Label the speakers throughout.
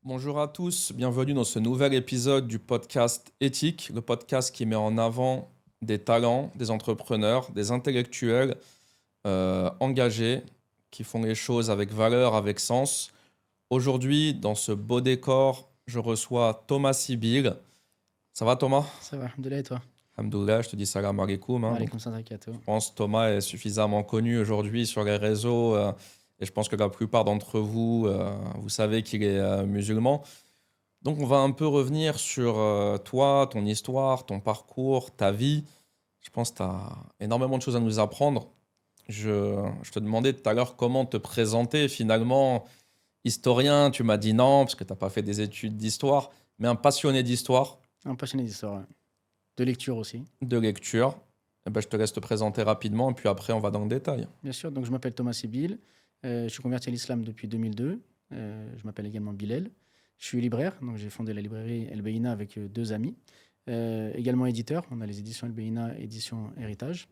Speaker 1: Bonjour à tous, bienvenue dans ce nouvel épisode du podcast Éthique, le podcast qui met en avant des talents, des entrepreneurs, des intellectuels engagés qui font les choses avec valeur, avec sens. Aujourd'hui, dans ce beau décor, je reçois Thomas Sibyl. Ça va Thomas?
Speaker 2: Ça va, Alhamdoulilah, et toi?
Speaker 1: Alhamdoulilah, je te dis salam alaikum. Donc,
Speaker 2: Alaykoum salam wa
Speaker 1: je pense que Thomas est suffisamment connu aujourd'hui sur les réseaux et je pense que la plupart d'entre vous, vous savez qu'il est musulman. Donc, on va un peu revenir sur toi, ton histoire, ton parcours, ta vie. Je pense que tu as énormément de choses à nous apprendre. Je te demandais tout à l'heure comment te présenter. Finalement, historien, tu m'as dit non, parce que tu n'as pas fait des études d'histoire, mais un passionné d'histoire,
Speaker 2: Un passionné d'histoire, ouais. De lecture aussi.
Speaker 1: de lecture. Eh ben, je te laisse te présenter rapidement, et puis après, on va dans le détail.
Speaker 2: Bien sûr, donc je m'appelle Thomas Sibyl. Je suis converti à l'islam depuis 2002. Je m'appelle également Bilal. Je suis libraire, donc j'ai fondé la librairie El Beina avec deux amis. Également éditeur, on a les éditions El Beina, édition Héritage.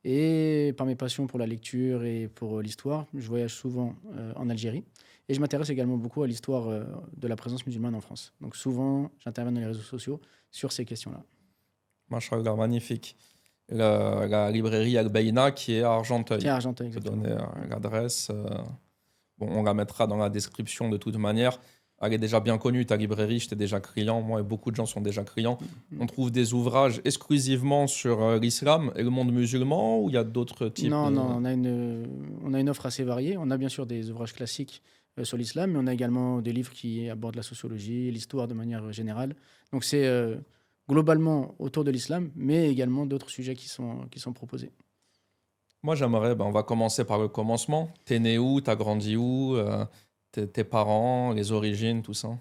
Speaker 2: Et par mes passions pour la lecture et pour l'histoire, je voyage souvent en Algérie. Et je m'intéresse également beaucoup à l'histoire de la présence musulmane en France. Donc souvent, j'interviens dans les réseaux sociaux sur ces questions-là.
Speaker 1: Machallah, magnifique. La librairie Al-Baïna qui est à Argenteuil.
Speaker 2: Qui est à Argenteuil,
Speaker 1: Je peux
Speaker 2: exactement.
Speaker 1: donner l'adresse. Bon, on la mettra dans la description de toute manière. Elle est déjà bien connue, ta librairie, j'étais déjà client. Moi et beaucoup de gens sont déjà clients. On trouve des ouvrages exclusivement sur l'islam et le monde musulman ou il y a d'autres types
Speaker 2: Non,
Speaker 1: de...
Speaker 2: non, on a une offre assez variée. On a bien sûr des ouvrages classiques sur l'islam, mais on a également des livres qui abordent la sociologie, l'histoire de manière générale. Donc c'est globalement autour de l'islam, mais également d'autres sujets qui sont proposés.
Speaker 1: Moi, j'aimerais, on va commencer par le commencement. T'es né où? T'as grandi où? Tes parents, les origines, tout ça.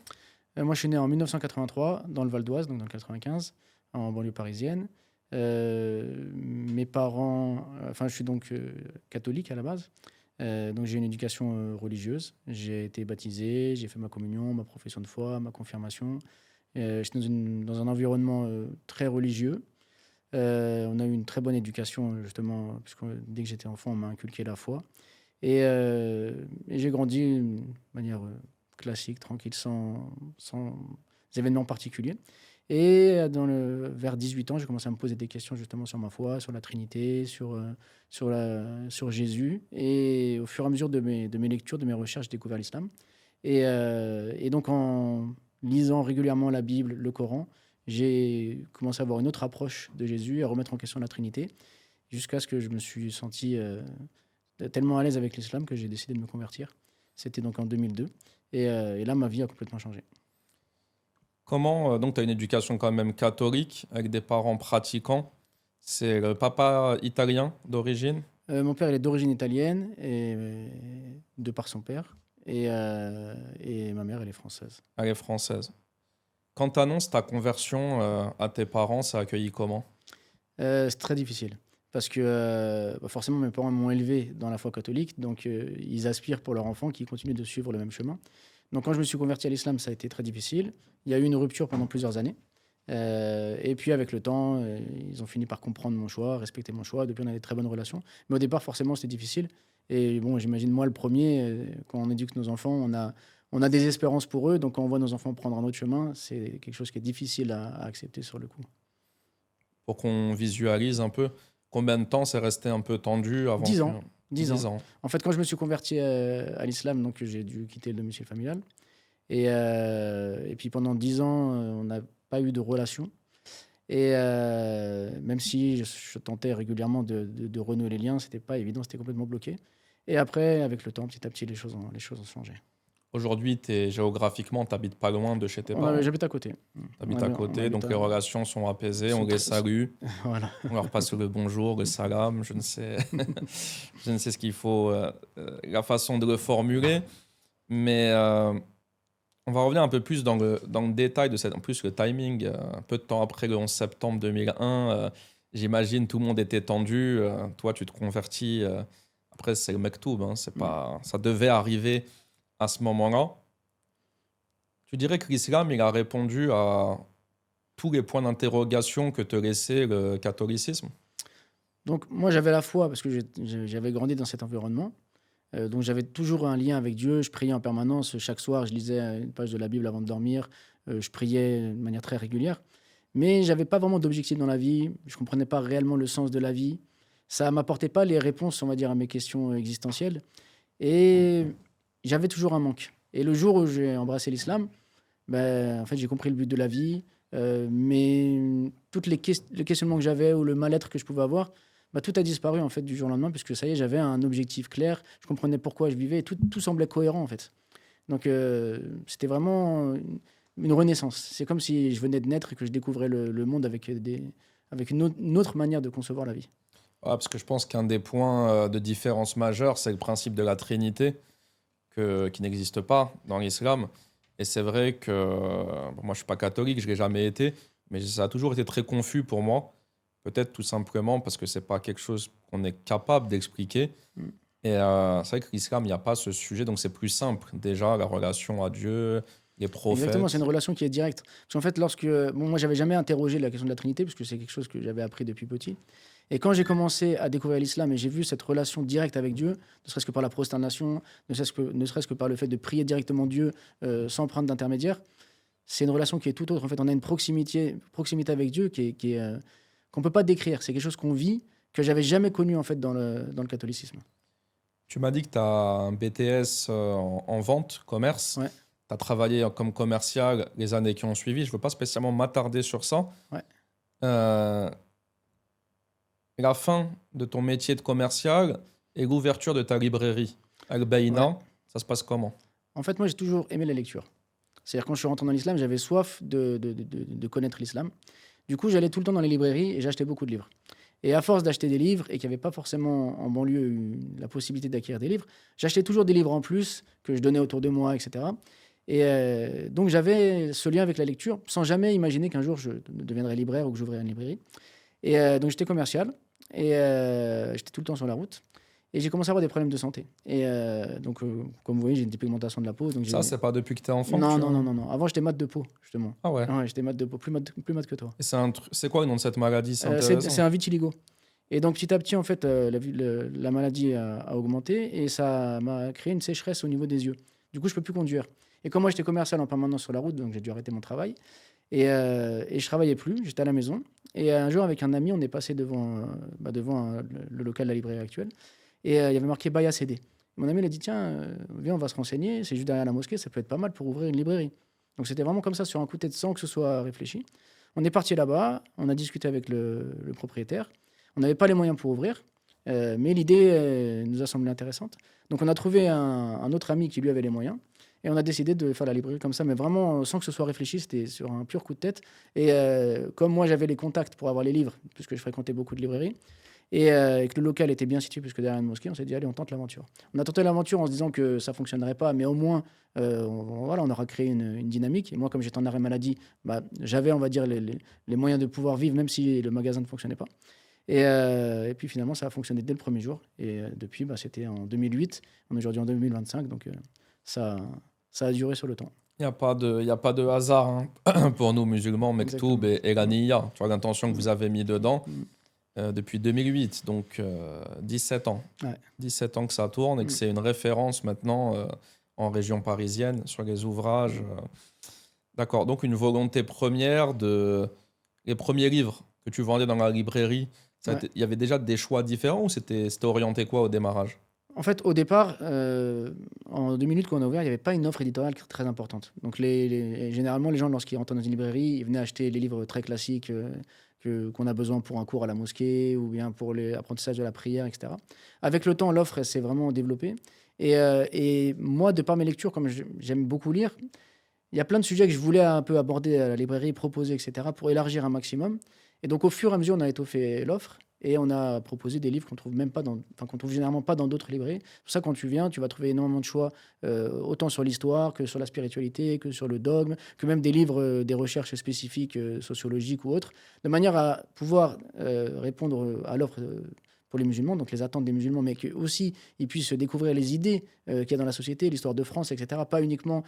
Speaker 2: Moi, je suis né en 1983 dans le Val d'Oise, donc dans le 95, en banlieue parisienne. Mes parents, enfin, je suis donc catholique à la base. Donc j'ai une éducation religieuse. J'ai été baptisé, j'ai fait ma communion, ma profession de foi, ma confirmation. J'étais dans un environnement très religieux. On a eu une très bonne éducation, justement, puisque dès que j'étais enfant, on m'a inculqué la foi. Et j'ai grandi de manière classique, tranquille, sans événements particuliers. Et vers 18 ans, j'ai commencé à me poser des questions justement sur ma foi, sur la Trinité, sur Jésus. Et au fur et à mesure de mes lectures, de mes recherches, j'ai découvert l'islam. Et donc en lisant régulièrement la Bible, le Coran, j'ai commencé à avoir une autre approche de Jésus, à remettre en question la Trinité, jusqu'à ce que je me suis senti tellement à l'aise avec l'islam que j'ai décidé de me convertir. C'était donc en 2002. Et là, ma vie a complètement changé.
Speaker 1: Comment, donc tu as une éducation quand même catholique avec des parents pratiquants. C'est le papa italien d'origine.
Speaker 2: Mon père, il est d'origine italienne, de par son père. Et ma mère, elle est française.
Speaker 1: Elle est française. Quand tu annonces ta conversion à tes parents, ça accueilli comment?
Speaker 2: C'est très difficile. Parce que forcément, mes parents m'ont élevé dans la foi catholique. Donc, ils aspirent pour leur enfant qui continue de suivre le même chemin. Donc, quand je me suis converti à l'islam, ça a été très difficile. Il y a eu une rupture pendant plusieurs années. Et puis, avec le temps, ils ont fini par comprendre mon choix, respecter mon choix. Depuis, on a des très bonnes relations. Mais au départ, forcément, c'était difficile. Et bon, j'imagine, moi, le premier, quand on éduque nos enfants, on a des espérances pour eux. Donc, quand on voit nos enfants prendre un autre chemin, c'est quelque chose qui est difficile à accepter sur le coup.
Speaker 1: Pour qu'on visualise un peu, combien de temps c'est resté un peu tendu avant
Speaker 2: 10
Speaker 1: que...
Speaker 2: ans. 10 ans.
Speaker 1: 10 ans.
Speaker 2: En fait, quand je me suis converti à l'islam, donc j'ai dû quitter le domicile familial. Et puis pendant 10 ans, on n'a pas eu de relation. Et même si je tentais régulièrement de renouer les liens, c'était pas évident, c'était complètement bloqué. Et après, avec le temps, petit à petit, les choses ont changé.
Speaker 1: Aujourd'hui, géographiquement, tu n'habites pas loin de chez tes parents.
Speaker 2: J'habite à côté.
Speaker 1: Tu habites à côté, donc les relations sont apaisées, on les salue,
Speaker 2: Voilà.
Speaker 1: on leur passe le bonjour, le salam, je ne sais, je ne sais ce qu'il faut, la façon de le formuler. Mais on va revenir un peu plus dans le détail de cette. En plus, le timing, un peu de temps après le 11 septembre 2001, j'imagine tout le monde était tendu. Toi, tu te convertis. Après, c'est le mektoub, hein, c'est pas, ça devait arriver à ce moment-là. Tu dirais que l'islam, il a répondu à tous les points d'interrogation que te laissait le catholicisme?
Speaker 2: Donc moi, j'avais la foi parce que j'avais grandi dans cet environnement. Donc j'avais toujours un lien avec Dieu. Je priais en permanence. Chaque soir, je lisais une page de la Bible avant de dormir. Je priais de manière très régulière. Mais j'avais pas vraiment d'objectif dans la vie. Je comprenais pas réellement le sens de la vie. Ça m'apportait pas les réponses, on va dire, à mes questions existentielles. Et j'avais toujours un manque. Et le jour où j'ai embrassé l'islam, ben, en fait, j'ai compris le but de la vie. Mais tous les questionnements que j'avais ou le mal-être que je pouvais avoir, bah, tout a disparu en fait du jour au lendemain, puisque ça y est, j'avais un objectif clair. Je comprenais pourquoi je vivais. Et tout semblait cohérent en fait. Donc c'était vraiment une renaissance. C'est comme si je venais de naître et que je découvrais le monde avec une autre manière de concevoir la vie.
Speaker 1: Ouais, parce que je pense qu'un des points de différence majeure, c'est le principe de la Trinité, qui n'existe pas dans l'islam. Et c'est vrai que bon, moi, je suis pas catholique, je l'ai jamais été, mais ça a toujours été très confus pour moi. Peut-être tout simplement parce que c'est pas quelque chose qu'on est capable d'expliquer.
Speaker 2: Mm.
Speaker 1: Et c'est vrai que l'islam, il n'y a pas ce sujet, donc c'est plus simple. Déjà, la relation à Dieu, les
Speaker 2: Exactement, c'est
Speaker 1: prophètes.
Speaker 2: une relation qui est directe. Parce qu'en fait, bon, moi, j'avais jamais interrogé la question de la Trinité, parce que c'est quelque chose que j'avais appris depuis petit. Et quand j'ai commencé à découvrir l'islam et j'ai vu cette relation directe avec Dieu, ne serait-ce que par la prosternation, ne serait-ce que par le fait de prier directement Dieu sans prendre d'intermédiaire, c'est une relation qui est tout autre. En fait, on a une proximité avec Dieu qu'on ne peut pas décrire. C'est quelque chose qu'on vit, que j'avais jamais connu en fait dans le catholicisme.
Speaker 1: Tu m'as dit que tu as un BTS en vente, commerce.
Speaker 2: Ouais,
Speaker 1: Tu as travaillé comme commercial les années qui ont suivi. Je ne veux pas spécialement m'attarder sur ça.
Speaker 2: ouais.
Speaker 1: Euh, la fin de ton métier de commercial et l'ouverture de ta librairie,
Speaker 2: Ouais.
Speaker 1: Al-Baïna, ça se passe comment?
Speaker 2: En fait, moi, j'ai toujours aimé la lecture. C'est-à-dire, quand je suis rentré dans l'islam, j'avais soif de connaître l'islam. Du coup, j'allais tout le temps dans les librairies et j'achetais beaucoup de livres. Et à force d'acheter des livres, et qu'il n'y avait pas forcément en banlieue la possibilité d'acquérir des livres, j'achetais toujours des livres en plus que je donnais autour de moi, etc. Et donc, j'avais ce lien avec la lecture sans jamais imaginer qu'un jour je deviendrais libraire ou que j'ouvrirais une librairie. Et donc, j'étais commercial et j'étais tout le temps sur la route. Et j'ai commencé à avoir des problèmes de santé. Et donc, comme vous voyez, j'ai une dépigmentation de la peau. Donc
Speaker 1: Ça, c'est pas depuis que tu es enfant que
Speaker 2: non,
Speaker 1: tu
Speaker 2: non,
Speaker 1: as...
Speaker 2: non, non, non. Avant, j'étais mat de peau, justement.
Speaker 1: Ah ouais.
Speaker 2: Ouais, j'étais mat de peau, plus mat que toi.
Speaker 1: Et c'est quoi le nom de cette maladie? C'est
Speaker 2: C'est
Speaker 1: intéressant.
Speaker 2: un vitiligo. Et donc, petit à petit, en fait, la maladie a augmenté et ça m'a créé une sécheresse au niveau des yeux. Du coup, je peux plus conduire. Et comme moi, j'étais commercial en permanence sur la route, donc j'ai dû arrêter mon travail. Et je travaillais plus, j'étais à la maison. Et un jour, avec un ami, on est passé devant le local de la librairie actuelle. Et il y avait marqué Baya CD. Mon ami il a dit tiens, viens, on va se renseigner. C'est juste derrière la mosquée, ça peut être pas mal pour ouvrir une librairie. Donc c'était vraiment comme ça, sur un coup de tête, sans que ce soit réfléchi. On est parti là-bas, on a discuté avec le propriétaire. On n'avait pas les moyens pour ouvrir, mais l'idée nous a semblé intéressante. Donc on a trouvé un autre ami qui lui avait les moyens. Et on a décidé de faire la librairie comme ça, mais vraiment sans que ce soit réfléchi, c'était sur un pur coup de tête. Et comme moi j'avais les contacts pour avoir les livres, puisque je fréquentais beaucoup de librairies, et que le local était bien situé, puisque derrière une mosquée, on s'est dit allez, on tente l'aventure. On a tenté l'aventure en se disant que ça fonctionnerait pas, mais au moins voilà, on aura créé une dynamique. Et moi, comme j'étais en arrêt maladie, bah, j'avais, on va dire, les moyens de pouvoir vivre, même si le magasin ne fonctionnait pas. Et puis finalement, ça a fonctionné dès le premier jour. Et depuis, bah, c'était en 2008. On est aujourd'hui en 2025, donc ça, ça a duré sur le temps.
Speaker 1: Il y a pas de hasard hein, pour nous musulmans, Mektoub
Speaker 2: Exactement.
Speaker 1: et la Niyya. Tu vois l'intention que vous avez mis dedans
Speaker 2: Mm.
Speaker 1: depuis 2008, donc 17 ans.
Speaker 2: Ouais.
Speaker 1: 17 ans que ça tourne et que
Speaker 2: Mm.
Speaker 1: c'est une référence maintenant en région parisienne sur les ouvrages. D'accord, donc une volonté première de... Les premiers livres que tu vendais dans la librairie,
Speaker 2: Ouais.
Speaker 1: il y avait déjà des choix différents ou c'était orienté quoi au démarrage?
Speaker 2: En fait, au départ, en 2 minutes, quand on a ouvert, il n'y avait pas une offre éditoriale très importante. Donc, généralement, les gens, lorsqu'ils rentrent dans une librairie, ils venaient acheter les livres très classiques qu'on a besoin pour un cours à la mosquée ou bien pour l'apprentissage de la prière, etc. Avec le temps, l'offre elle s'est vraiment développée. Et moi, de par mes lectures, comme j'aime beaucoup lire, il y a plein de sujets que je voulais un peu aborder à la librairie, proposer, etc., pour élargir un maximum. Et donc, au fur et à mesure, on a étoffé l'offre et on a proposé des livres qu'on trouve même pas qu'on trouve généralement pas dans d'autres librairies. C'est pour ça, quand tu viens, tu vas trouver énormément de choix, autant sur l'histoire que sur la spiritualité, que sur le dogme, que même des livres, des recherches spécifiques, sociologiques ou autres, de manière à pouvoir répondre à l'offre pour les musulmans, donc les attentes des musulmans, mais qu'aussi ils puissent découvrir les idées qu'il y a dans la société, l'histoire de France, etc. Pas uniquement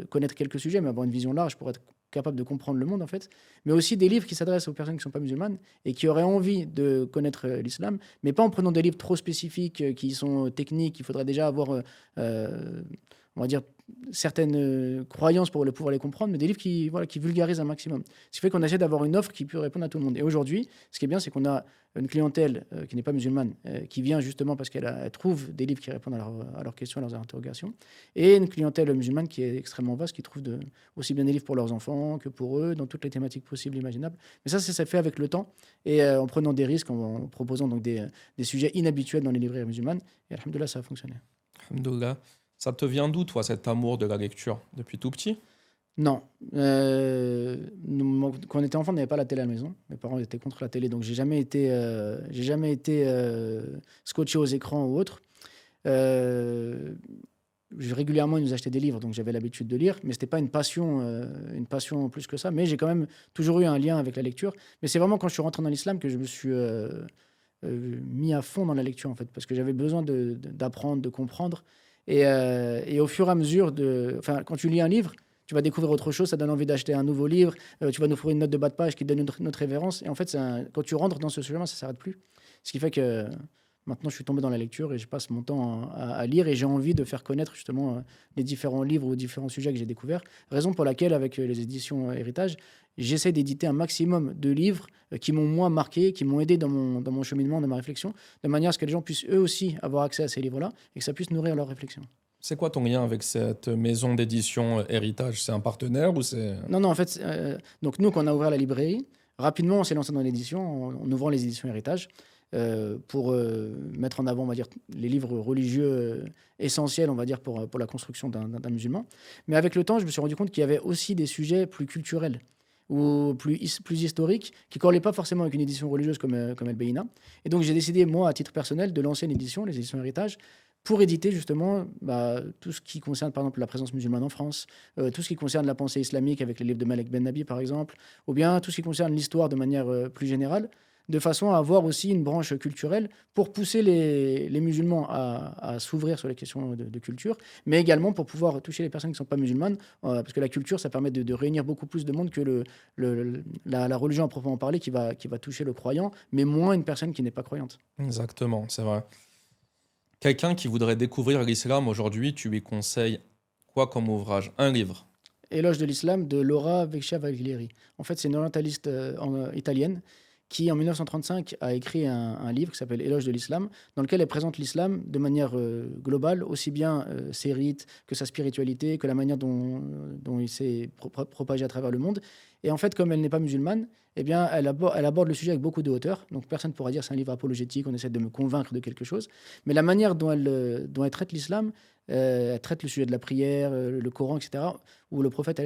Speaker 2: connaître quelques sujets, mais avoir une vision large pour être capable de comprendre le monde, en fait. Mais aussi des livres qui s'adressent aux personnes qui ne sont pas musulmanes et qui auraient envie de connaître l'islam, mais pas en prenant des livres trop spécifiques qui sont techniques. Il faudrait déjà avoir, on va dire, certaines croyances pour pouvoir les comprendre, mais des livres qui vulgarisent un maximum. Ce qui fait qu'on essaie d'avoir une offre qui peut répondre à tout le monde. Et aujourd'hui, ce qui est bien, c'est qu'on a une clientèle qui n'est pas musulmane, qui vient justement parce qu'elle trouve des livres qui répondent à leurs questions, à leurs interrogations, et une clientèle musulmane qui est extrêmement vaste, qui trouve aussi bien des livres pour leurs enfants que pour eux, dans toutes les thématiques possibles et imaginables. Mais ça fait avec le temps, et en prenant des risques, en proposant donc des sujets inhabituels dans les librairies musulmanes. Et alhamdoulilah, ça a fonctionné.
Speaker 1: Alhamdoulilah. Ça te vient d'où, toi, cet amour de la lecture? Depuis tout petit?
Speaker 2: Non. Quand on était enfant, on n'avait pas la télé à la maison. Mes parents étaient contre la télé, donc j'ai jamais été scotché aux écrans ou autre. Régulièrement, ils nous achetaient des livres, donc j'avais l'habitude de lire, mais c'était pas une passion plus que ça. Mais j'ai quand même toujours eu un lien avec la lecture. Mais c'est vraiment quand je suis rentré dans l'islam que je me suis mis à fond dans la lecture, en fait, parce que j'avais besoin d'apprendre, de comprendre. Et au fur et à mesure quand tu lis un livre, tu vas découvrir autre chose, ça donne envie d'acheter un nouveau livre, tu vas nous trouver une note de bas de page qui te donne une autre référence. Et en fait, quand tu rentres dans ce chemin, ça ne s'arrête plus. Ce qui fait que maintenant, je suis tombé dans la lecture et je passe mon temps à lire, et j'ai envie de faire connaître justement les différents livres ou différents sujets que j'ai découverts. Raison pour laquelle, avec les éditions Héritage, j'essaie d'éditer un maximum de livres qui m'ont, moi, marqué, qui m'ont aidé dans mon cheminement, dans ma réflexion, de manière à ce que les gens puissent eux aussi avoir accès à ces livres-là et que ça puisse nourrir leur réflexion.
Speaker 1: C'est quoi ton lien avec cette maison d'édition Héritage? C'est un partenaire ou c'est...
Speaker 2: Non, en fait, donc nous, quand on a ouvert la librairie, rapidement, on s'est lancé dans l'édition en ouvrant les éditions Héritage pour mettre en avant, on va dire, les livres religieux essentiels, on va dire, pour la construction d'un musulman. Mais avec le temps, je me suis rendu compte qu'il y avait aussi des sujets plus culturels ou plus historiques, qui ne correlaient pas forcément avec une édition religieuse comme El Beïna. Et donc, j'ai décidé, moi, à titre personnel, de lancer une édition, les éditions Héritage, pour éditer justement tout ce qui concerne, par exemple, la présence musulmane en France, tout ce qui concerne la pensée islamique avec les livres de Malek Ben Nabi, par exemple, ou bien tout ce qui concerne l'histoire de manière plus générale, de façon à avoir aussi une branche culturelle pour pousser les musulmans à s'ouvrir sur les questions de culture, mais également pour pouvoir toucher les personnes qui ne sont pas musulmanes, parce que la culture, ça permet de réunir beaucoup plus de monde que la religion à proprement parler qui va toucher le croyant, mais moins une personne qui n'est pas croyante.
Speaker 1: Exactement, c'est vrai. Quelqu'un qui voudrait découvrir l'islam aujourd'hui, tu lui conseilles quoi comme ouvrage? Un livre?
Speaker 2: Éloge de l'islam de Laura Vecchia-Valglieri. En fait, c'est une orientaliste italienne qui, en 1935, a écrit un livre qui s'appelle Éloge de l'islam, dans lequel elle présente l'islam de manière globale, aussi bien ses rites que sa spiritualité, que la manière dont il s'est propagé à travers le monde. Et en fait, comme elle n'est pas musulmane, eh bien, elle aborde le sujet avec beaucoup de hauteur. Donc, personne ne pourra dire que c'est un livre apologétique, on essaie de me convaincre de quelque chose. Mais la manière dont elle traite l'islam, elle traite le sujet de la prière, le Coran, etc., où le prophète,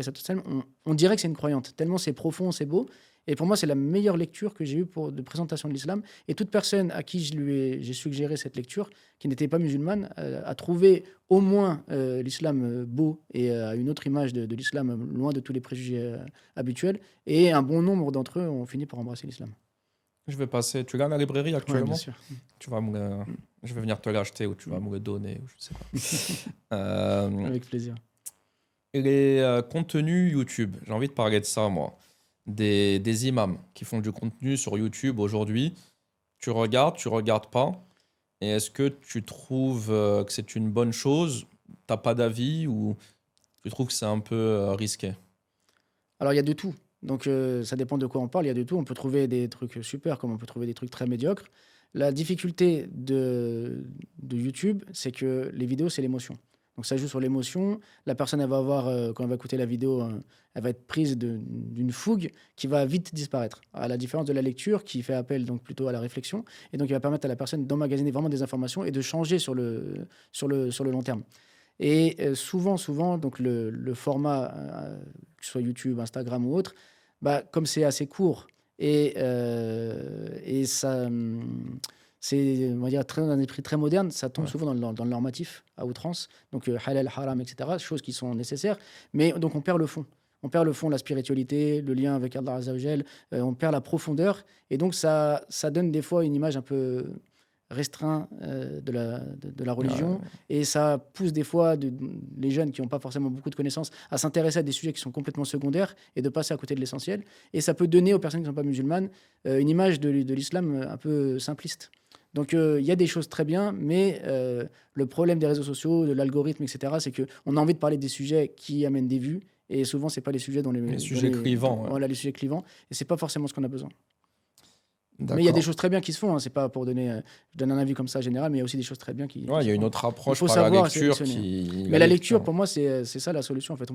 Speaker 2: on dirait que c'est une croyante, tellement c'est profond, c'est beau. Et pour moi, c'est la meilleure lecture que j'ai eue de présentation de l'islam. Et toute personne à qui j'ai suggéré cette lecture, qui n'était pas musulmane, a trouvé au moins l'islam beau et une autre image de l'islam, loin de tous les préjugés habituels. Et un bon nombre d'entre eux ont fini par embrasser l'islam.
Speaker 1: Je vais passer. Tu l'as à la librairie actuellement?
Speaker 2: Ouais, bien sûr.
Speaker 1: Tu vas Je vais venir te l'acheter ou tu vas me le donner, ou je sais pas.
Speaker 2: Avec plaisir.
Speaker 1: Et les contenus YouTube, j'ai envie de parler de ça, moi. Des imams qui font du contenu sur YouTube aujourd'hui. Tu regardes pas. Et est-ce que tu trouves que c'est une bonne chose? T'as pas d'avis ou tu trouves que c'est un peu risqué?
Speaker 2: Alors, il y a de tout. Donc, ça dépend de quoi on parle. Il y a de tout. On peut trouver des trucs super, comme on peut trouver des trucs très médiocres. La difficulté de YouTube, c'est que les vidéos, c'est l'émotion. Donc, ça joue sur l'émotion. La personne, elle va avoir, quand elle va écouter la vidéo, elle va être prise d'une fougue qui va vite disparaître. À la différence de la lecture, qui fait appel donc plutôt à la réflexion. Et donc, il va permettre à la personne d'emmagasiner vraiment des informations et de changer sur le long terme. Et souvent, donc le format, que ce soit YouTube, Instagram ou autre, comme c'est assez court et ça, c'est, on va dire, un esprit très moderne, ça tombe souvent dans le normatif à outrance, donc halal, haram, etc., choses qui sont nécessaires, mais donc on perd le fond. On perd le fond, la spiritualité, le lien avec Allah Azza wa Jal, on perd la profondeur, et donc ça donne des fois une image un peu restreint de la religion, et ça pousse des fois les jeunes qui n'ont pas forcément beaucoup de connaissances à s'intéresser à des sujets qui sont complètement secondaires et de passer à côté de l'essentiel. Et ça peut donner aux personnes qui ne sont pas musulmanes une image de l'islam un peu simpliste. Donc il y a des choses très bien, mais le problème des réseaux sociaux, de l'algorithme, etc., c'est qu'on a envie de parler des sujets qui amènent des vues, et souvent, ce n'est pas les sujets
Speaker 1: clivants.
Speaker 2: Voilà, les sujets clivants, et ce n'est pas forcément ce qu'on a besoin.
Speaker 1: D'accord.
Speaker 2: Mais il y a des choses très bien qui se font, hein. C'est pas pour donner, je donne un avis comme ça général, mais il y a aussi des choses très bien qui
Speaker 1: il
Speaker 2: se
Speaker 1: y a
Speaker 2: font.
Speaker 1: une autre approche
Speaker 2: Il faut
Speaker 1: par
Speaker 2: savoir
Speaker 1: la lecture
Speaker 2: sélectionner. Mais la lecture, pour moi, c'est ça la solution en fait.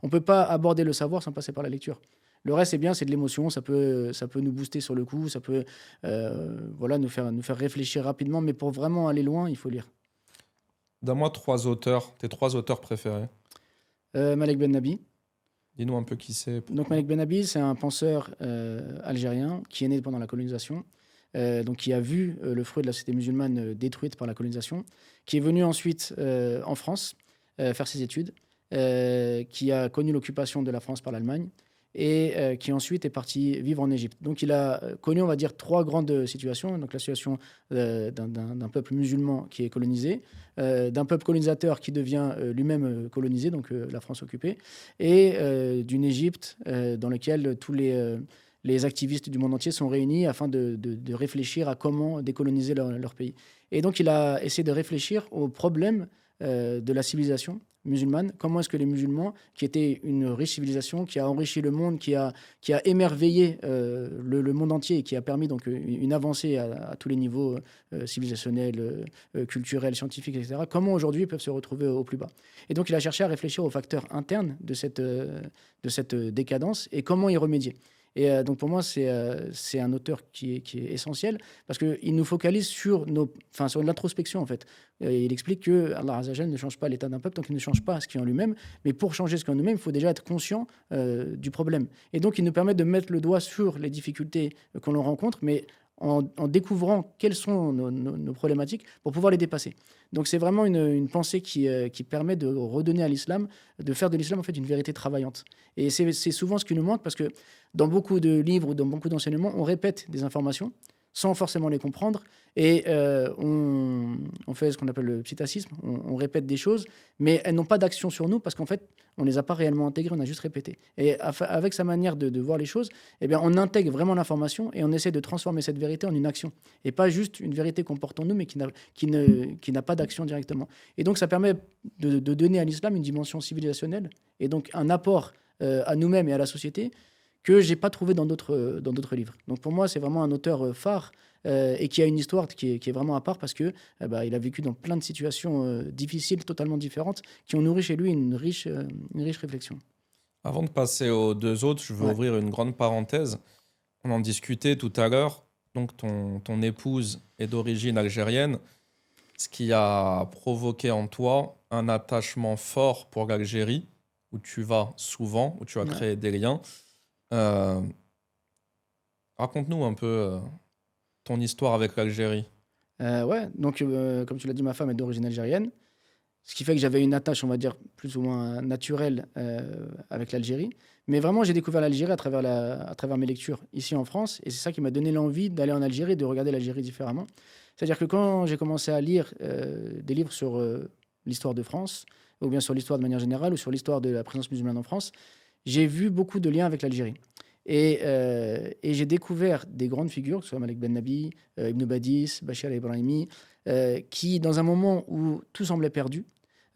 Speaker 2: On peut pas aborder le savoir sans passer par la lecture. Le reste, c'est bien, c'est de l'émotion, ça peut nous booster sur le coup, ça peut voilà, nous faire réfléchir rapidement, mais pour vraiment aller loin, il faut lire.
Speaker 1: Donne-moi tes 3 auteurs préférés.
Speaker 2: Malek Ben Nabi.
Speaker 1: Dis-nous un peu qui c'est.
Speaker 2: Donc Malek Ben Nabi, c'est un penseur algérien qui est né pendant la colonisation, donc qui a vu le fruit de la société musulmane détruite par la colonisation, qui est venu ensuite en France faire ses études, qui a connu l'occupation de la France par l'Allemagne, et qui ensuite est parti vivre en Égypte. Donc il a connu, on va dire, 3 grandes situations. Donc la situation d'un peuple musulman qui est colonisé, d'un peuple colonisateur qui devient lui-même colonisé, donc la France occupée, et d'une Égypte dans laquelle tous les activistes du monde entier sont réunis afin de réfléchir à comment décoloniser leur pays. Et donc il a essayé de réfléchir aux problèmes de la civilisation musulmane. Comment est-ce que les musulmans, qui étaient une riche civilisation, qui a enrichi le monde, qui a émerveillé le monde entier et qui a permis donc une avancée à tous les niveaux civilisationnels, culturels, scientifiques, etc., comment aujourd'hui ils peuvent se retrouver au plus bas. Et donc il a cherché à réfléchir aux facteurs internes de cette décadence et comment y remédier. Et donc pour moi, c'est un auteur qui est essentiel parce qu'il nous focalise sur l'introspection en fait. Il explique que Allah Azza wa Jal ne change pas l'état d'un peuple tant qu'il ne change pas ce qui est en lui-même. Mais pour changer ce qui est en nous-mêmes, il faut déjà être conscient du problème. Et donc il nous permet de mettre le doigt sur les difficultés qu'on rencontre, mais en découvrant quelles sont nos problématiques pour pouvoir les dépasser. Donc c'est vraiment une pensée qui permet de redonner à l'islam, de faire de l'islam en fait une vérité travaillante. Et c'est souvent ce qui nous manque parce que dans beaucoup de livres ou dans beaucoup d'enseignements, on répète des informations sans forcément les comprendre, et on fait ce qu'on appelle le psittacisme, on répète des choses, mais elles n'ont pas d'action sur nous parce qu'en fait, on ne les a pas réellement intégrées, on a juste répété. Et avec sa manière de voir les choses, eh bien, on intègre vraiment l'information et on essaie de transformer cette vérité en une action, et pas juste une vérité qu'on porte en nous, mais qui n'a pas d'action directement. Et donc, ça permet de donner à l'islam une dimension civilisationnelle, et donc un apport à nous-mêmes et à la société, que je n'ai pas trouvé dans d'autres livres. Donc pour moi, c'est vraiment un auteur phare et qui a une histoire qui est vraiment à part parce qu'il a vécu dans plein de situations difficiles, totalement différentes, qui ont nourri chez lui une riche réflexion.
Speaker 1: Avant de passer aux 2 autres, je veux ouvrir une grande parenthèse. On en discutait tout à l'heure. Donc ton épouse est d'origine algérienne, ce qui a provoqué en toi un attachement fort pour l'Algérie, où tu vas souvent, où tu as créé des liens. Raconte-nous un peu ton histoire avec l'Algérie.
Speaker 2: Donc comme tu l'as dit, ma femme est d'origine algérienne, ce qui fait que j'avais une attache, on va dire, plus ou moins naturelle avec l'Algérie. Mais vraiment, j'ai découvert l'Algérie à travers mes lectures ici en France, et c'est ça qui m'a donné l'envie d'aller en Algérie et de regarder l'Algérie différemment. C'est-à-dire que quand j'ai commencé à lire des livres sur l'histoire de France, ou bien sur l'histoire de manière générale, ou sur l'histoire de la présence musulmane en France, j'ai vu beaucoup de liens avec l'Algérie. Et j'ai découvert des grandes figures, que ce soit Malek Ben Nabi, Ibn Badis, Bachir el-Ibrahimi, qui, dans un moment où tout semblait perdu,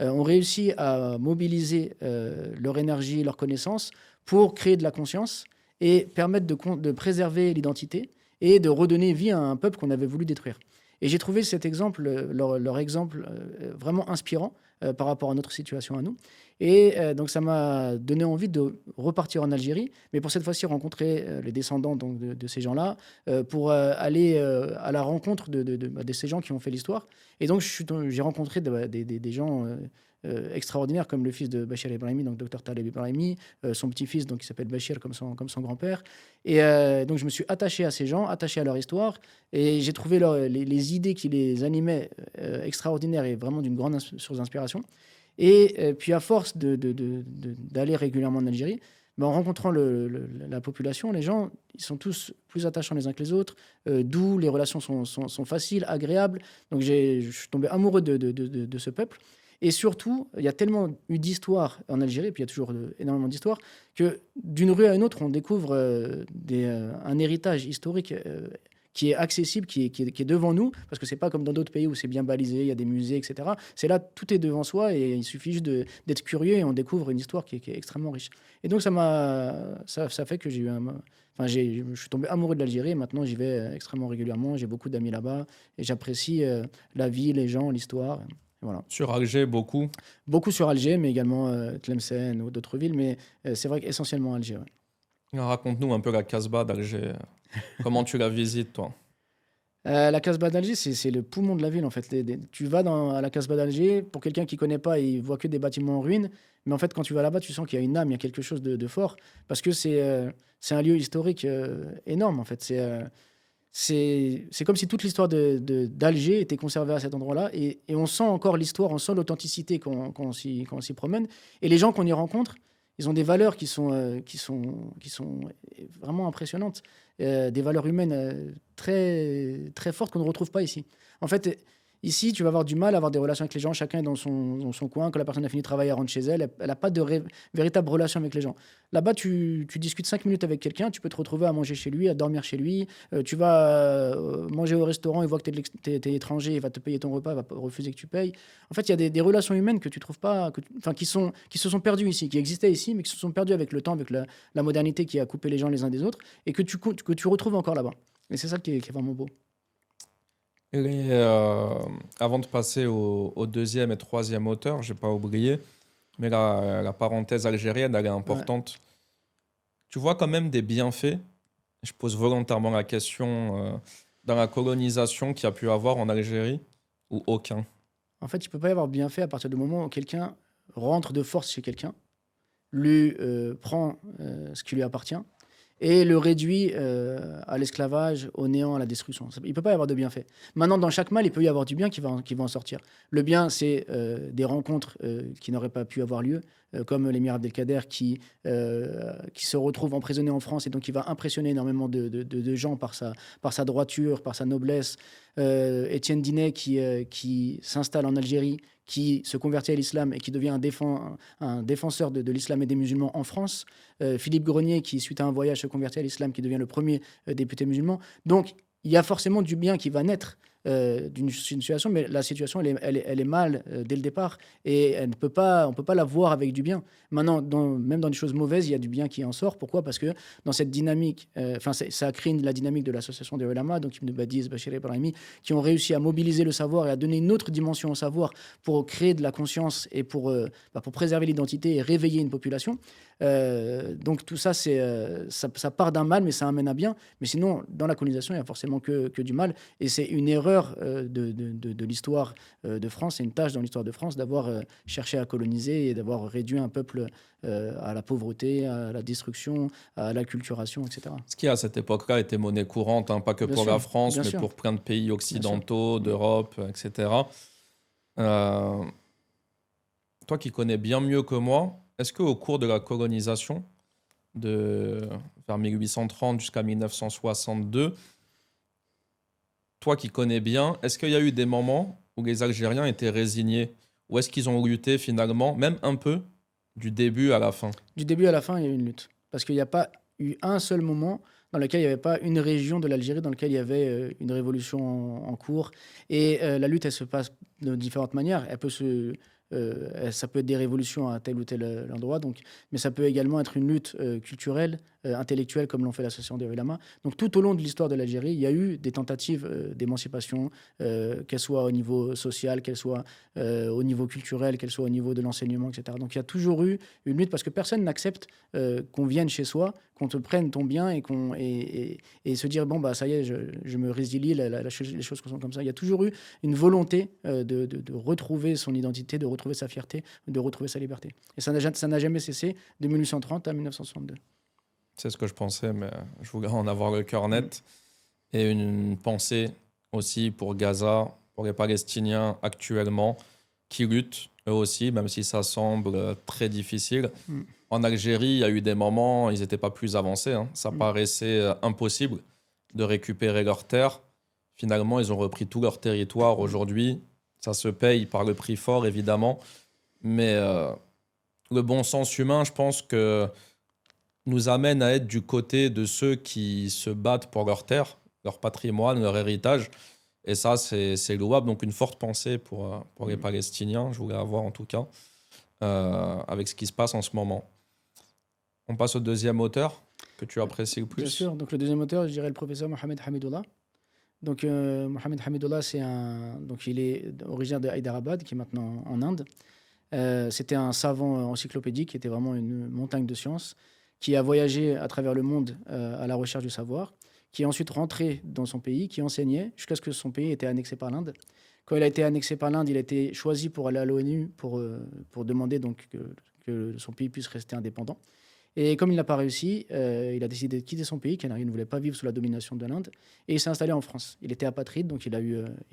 Speaker 2: ont réussi à mobiliser leur énergie, leur connaissance pour créer de la conscience et permettre de préserver l'identité et de redonner vie à un peuple qu'on avait voulu détruire. Et j'ai trouvé cet exemple, leur exemple vraiment inspirant par rapport à notre situation à nous. Et donc ça m'a donné envie de repartir en Algérie, mais pour cette fois-ci rencontrer les descendants donc, de ces gens-là, pour aller à la rencontre de ces gens qui ont fait l'histoire. Et donc j'ai rencontré des gens extraordinaires comme le fils de Bachir el-Ibrahimi, donc Dr Taleb Ibrahimi, son petit-fils donc, qui s'appelle Bachir comme son grand-père. Et donc je me suis attaché à ces gens, attaché à leur histoire, et j'ai trouvé les idées qui les animaient extraordinaires et vraiment d'une grande source d'inspiration. Et puis à force d'aller régulièrement en Algérie, Mais en rencontrant la population, les gens, ils sont tous plus attachants les uns que les autres, d'où les relations sont faciles, agréables. Donc je suis tombé amoureux de ce peuple. Et surtout, il y a tellement eu d'histoires en Algérie, et puis il y a toujours énormément d'histoires, que d'une rue à une autre, on découvre un héritage historique qui est accessible, qui est devant nous, parce que c'est pas comme dans d'autres pays où c'est bien balisé, il y a des musées, etc. C'est là, tout est devant soi, et il suffit juste d'être curieux, et on découvre une histoire qui est extrêmement riche. Et donc ça fait que j'ai eu enfin, je suis tombé amoureux de l'Algérie, et maintenant j'y vais extrêmement régulièrement, j'ai beaucoup d'amis là-bas, et j'apprécie la vie, les gens, l'histoire. Voilà.
Speaker 1: Sur Alger, beaucoup.
Speaker 2: Beaucoup sur Alger, mais également Tlemcen ou d'autres villes, mais c'est vrai qu'essentiellement Alger. Ouais.
Speaker 1: Raconte-nous un peu la Casbah d'Alger. Comment tu la visites, toi?
Speaker 2: La Casbah d'Alger, c'est le poumon de la ville en fait. Tu vas à la Casbah d'Alger, pour quelqu'un qui ne connaît pas, il voit que des bâtiments en ruine, mais en fait quand tu vas là-bas, tu sens qu'il y a une âme, il y a quelque chose de fort, parce que c'est un lieu historique énorme en fait. C'est comme si toute l'histoire d'Alger était conservée à cet endroit-là, et on sent encore l'histoire, on sent l'authenticité quand on s'y promène, et les gens qu'on y rencontre, ils ont des valeurs qui sont vraiment impressionnantes, des valeurs humaines très, très fortes qu'on ne retrouve pas ici. En fait, ici, tu vas avoir du mal à avoir des relations avec les gens, chacun est dans son coin. Quand la personne a fini de travailler, elle rentre chez elle, elle n'a pas de véritable relation avec les gens. Là-bas, tu discutes 5 minutes avec quelqu'un, tu peux te retrouver à manger chez lui, à dormir chez lui. Tu vas manger au restaurant, il voit que tu es étranger, il va te payer ton repas, il va refuser que tu payes. En fait, il y a des relations humaines que tu trouves pas, enfin, qui se sont perdues ici, qui existaient ici, mais qui se sont perdues avec le temps, avec la modernité qui a coupé les gens les uns des autres, et que tu retrouves encore là-bas. Et c'est ça qui est vraiment beau.
Speaker 1: Et, avant de passer au deuxième et troisième auteur, j'ai pas oublié, mais la parenthèse algérienne, elle est
Speaker 2: Ouais.
Speaker 1: importante. Tu vois quand même des bienfaits, je pose volontairement la question, dans la colonisation qu'il y a pu avoir en Algérie, ou aucun?
Speaker 2: En fait, il ne peut pas y avoir de bienfait à partir du moment où quelqu'un rentre de force chez quelqu'un, lui prend ce qui lui appartient et le réduit à l'esclavage, au néant, à la destruction. Il ne peut pas y avoir de bienfait. Maintenant, dans chaque mal, il peut y avoir du bien qui va en sortir. Le bien, c'est des rencontres qui n'auraient pas pu avoir lieu, comme l'émir Abdelkader qui se retrouve emprisonné en France et donc qui va impressionner énormément de gens par sa droiture, par sa noblesse. Étienne Dinet qui s'installe en Algérie, qui se convertit à l'islam et qui devient un défenseur de l'islam et des musulmans en France. Philippe Grenier qui, suite à un voyage, se convertit à l'islam, qui devient le premier député musulman. Donc, il y a forcément du bien qui va naître d'une situation, mais la situation, elle est mal dès le départ, et on ne peut pas la voir avec du bien. Maintenant, même dans des choses mauvaises, il y a du bien qui en sort. Pourquoi? Parce que dans cette dynamique, ça a créé la dynamique de l'association des ulama, donc Ibn Badiz, Bachir et Brahimi, qui ont réussi à mobiliser le savoir et à donner une autre dimension au savoir pour créer de la conscience et pour préserver l'identité et réveiller une population. Donc tout ça, ça part d'un mal, mais ça amène à bien. Mais sinon, dans la colonisation, il n'y a forcément que du mal. Et c'est une erreur de l'histoire de France, c'est une tâche dans l'histoire de France d'avoir cherché à coloniser et d'avoir réduit un peuple à la pauvreté, à la destruction, à l'acculturation, etc.
Speaker 1: Ce qui, à cette époque-là, était monnaie courante, hein, pas que
Speaker 2: Bien
Speaker 1: pour
Speaker 2: sûr,
Speaker 1: la France,
Speaker 2: bien
Speaker 1: mais
Speaker 2: sûr.
Speaker 1: pour plein de pays
Speaker 2: Bien sûr.
Speaker 1: occidentaux, d'Europe, etc. Euh, Toi qui connais bien mieux que moi, est-ce qu'au cours de la colonisation, vers 1830 jusqu'à 1962, toi qui connais bien, est-ce qu'il y a eu des moments où les Algériens étaient résignés? Ou est-ce qu'ils ont lutté finalement, même un peu, du début à la fin?
Speaker 2: Du début à la fin, il y a eu une lutte. Parce qu'il n'y a pas eu un seul moment dans lequel il n'y avait pas une région de l'Algérie dans laquelle il y avait une révolution en cours. Et la lutte, elle se passe de différentes manières. Ça peut être des révolutions à tel ou tel endroit, mais ça peut également être une lutte culturelle, intellectuelle, comme l'ont fait l'association des ulama. Donc tout au long de l'histoire de l'Algérie, il y a eu des tentatives d'émancipation, qu'elles soient au niveau social, qu'elles soient au niveau culturel, qu'elles soient au niveau de l'enseignement, etc. Donc il y a toujours eu une lutte, parce que personne n'accepte qu'on vienne chez soi, qu'on te prenne ton bien et se dire, bon, bah ça y est, je me résilie, les choses sont comme ça. Il y a toujours eu une volonté de retrouver son identité, de retrouver sa fierté, de retrouver sa liberté. Et ça n'a jamais cessé de 1830 à 1962.
Speaker 1: C'est ce que je pensais, mais je voulais en avoir le cœur net. Et une pensée aussi pour Gaza, pour les Palestiniens actuellement, qui luttent, eux aussi, même si ça semble très difficile.
Speaker 2: Mm.
Speaker 1: En Algérie, il y a eu des moments, ils n'étaient pas plus avancés, hein. Ça paraissait impossible de récupérer leurs terres. Finalement, ils ont repris tout leur territoire aujourd'hui. Ça se paye par le prix fort, évidemment. Mais le bon sens humain, je pense que nous amène à être du côté de ceux qui se battent pour leur terre, leur patrimoine, leur héritage. Et ça, c'est louable. Donc, une forte pensée pour les Palestiniens, je voulais avoir en tout cas, avec ce qui se passe en ce moment. On passe au deuxième auteur que tu apprécies le plus.
Speaker 2: Bien sûr. Donc, le deuxième auteur, je dirais le professeur Mohamed Hamidullah. Donc, Mohamed Hamidullah, donc, il est originaire de Hyderabad, qui est maintenant en Inde. C'était un savant encyclopédique qui était vraiment une montagne de sciences, qui a voyagé à travers le monde à la recherche du savoir, qui est ensuite rentré dans son pays, qui enseignait jusqu'à ce que son pays ait été annexé par l'Inde. Quand il a été annexé par l'Inde, il a été choisi pour aller à l'ONU pour demander donc que son pays puisse rester indépendant. Et comme il n'a pas réussi, il a décidé de quitter son pays, car il ne voulait pas vivre sous la domination de l'Inde, et il s'est installé en France. Il était apatride, donc il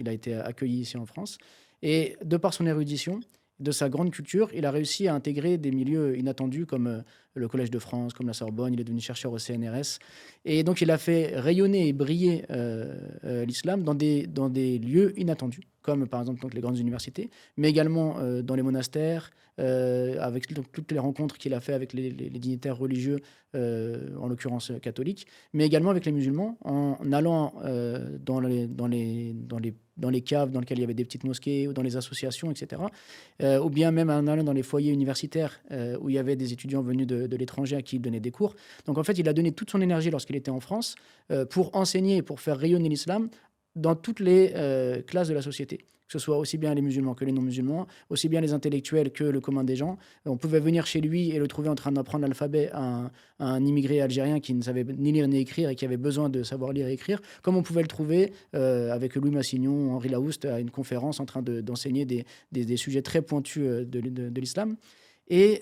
Speaker 2: a été accueilli ici en France. Et de par son érudition, de sa grande culture, il a réussi à intégrer des milieux inattendus comme le Collège de France, comme la Sorbonne. Il est devenu chercheur au CNRS. Et donc, il a fait rayonner et briller l'islam dans des lieux inattendus, comme par exemple donc, les grandes universités, mais également dans les monastères, avec donc, toutes les rencontres qu'il a fait avec les dignitaires religieux, en l'occurrence catholiques, mais également avec les musulmans, en allant dans les caves dans lesquelles il y avait des petites mosquées, ou dans les associations, etc. Ou bien même en allant dans les foyers universitaires où il y avait des étudiants venus de l'étranger à qui il donnait des cours. Donc en fait, il a donné toute son énergie lorsqu'il était en France pour enseigner et pour faire rayonner l'islam dans toutes les classes de la société, que ce soit aussi bien les musulmans que les non-musulmans, aussi bien les intellectuels que le commun des gens. On pouvait venir chez lui et le trouver en train d'apprendre l'alphabet à un immigré algérien qui ne savait ni lire ni écrire et qui avait besoin de savoir lire et écrire, comme on pouvait le trouver avec Louis Massignon ou Henri Laoust à une conférence en train d'enseigner des sujets très pointus de l'islam. Et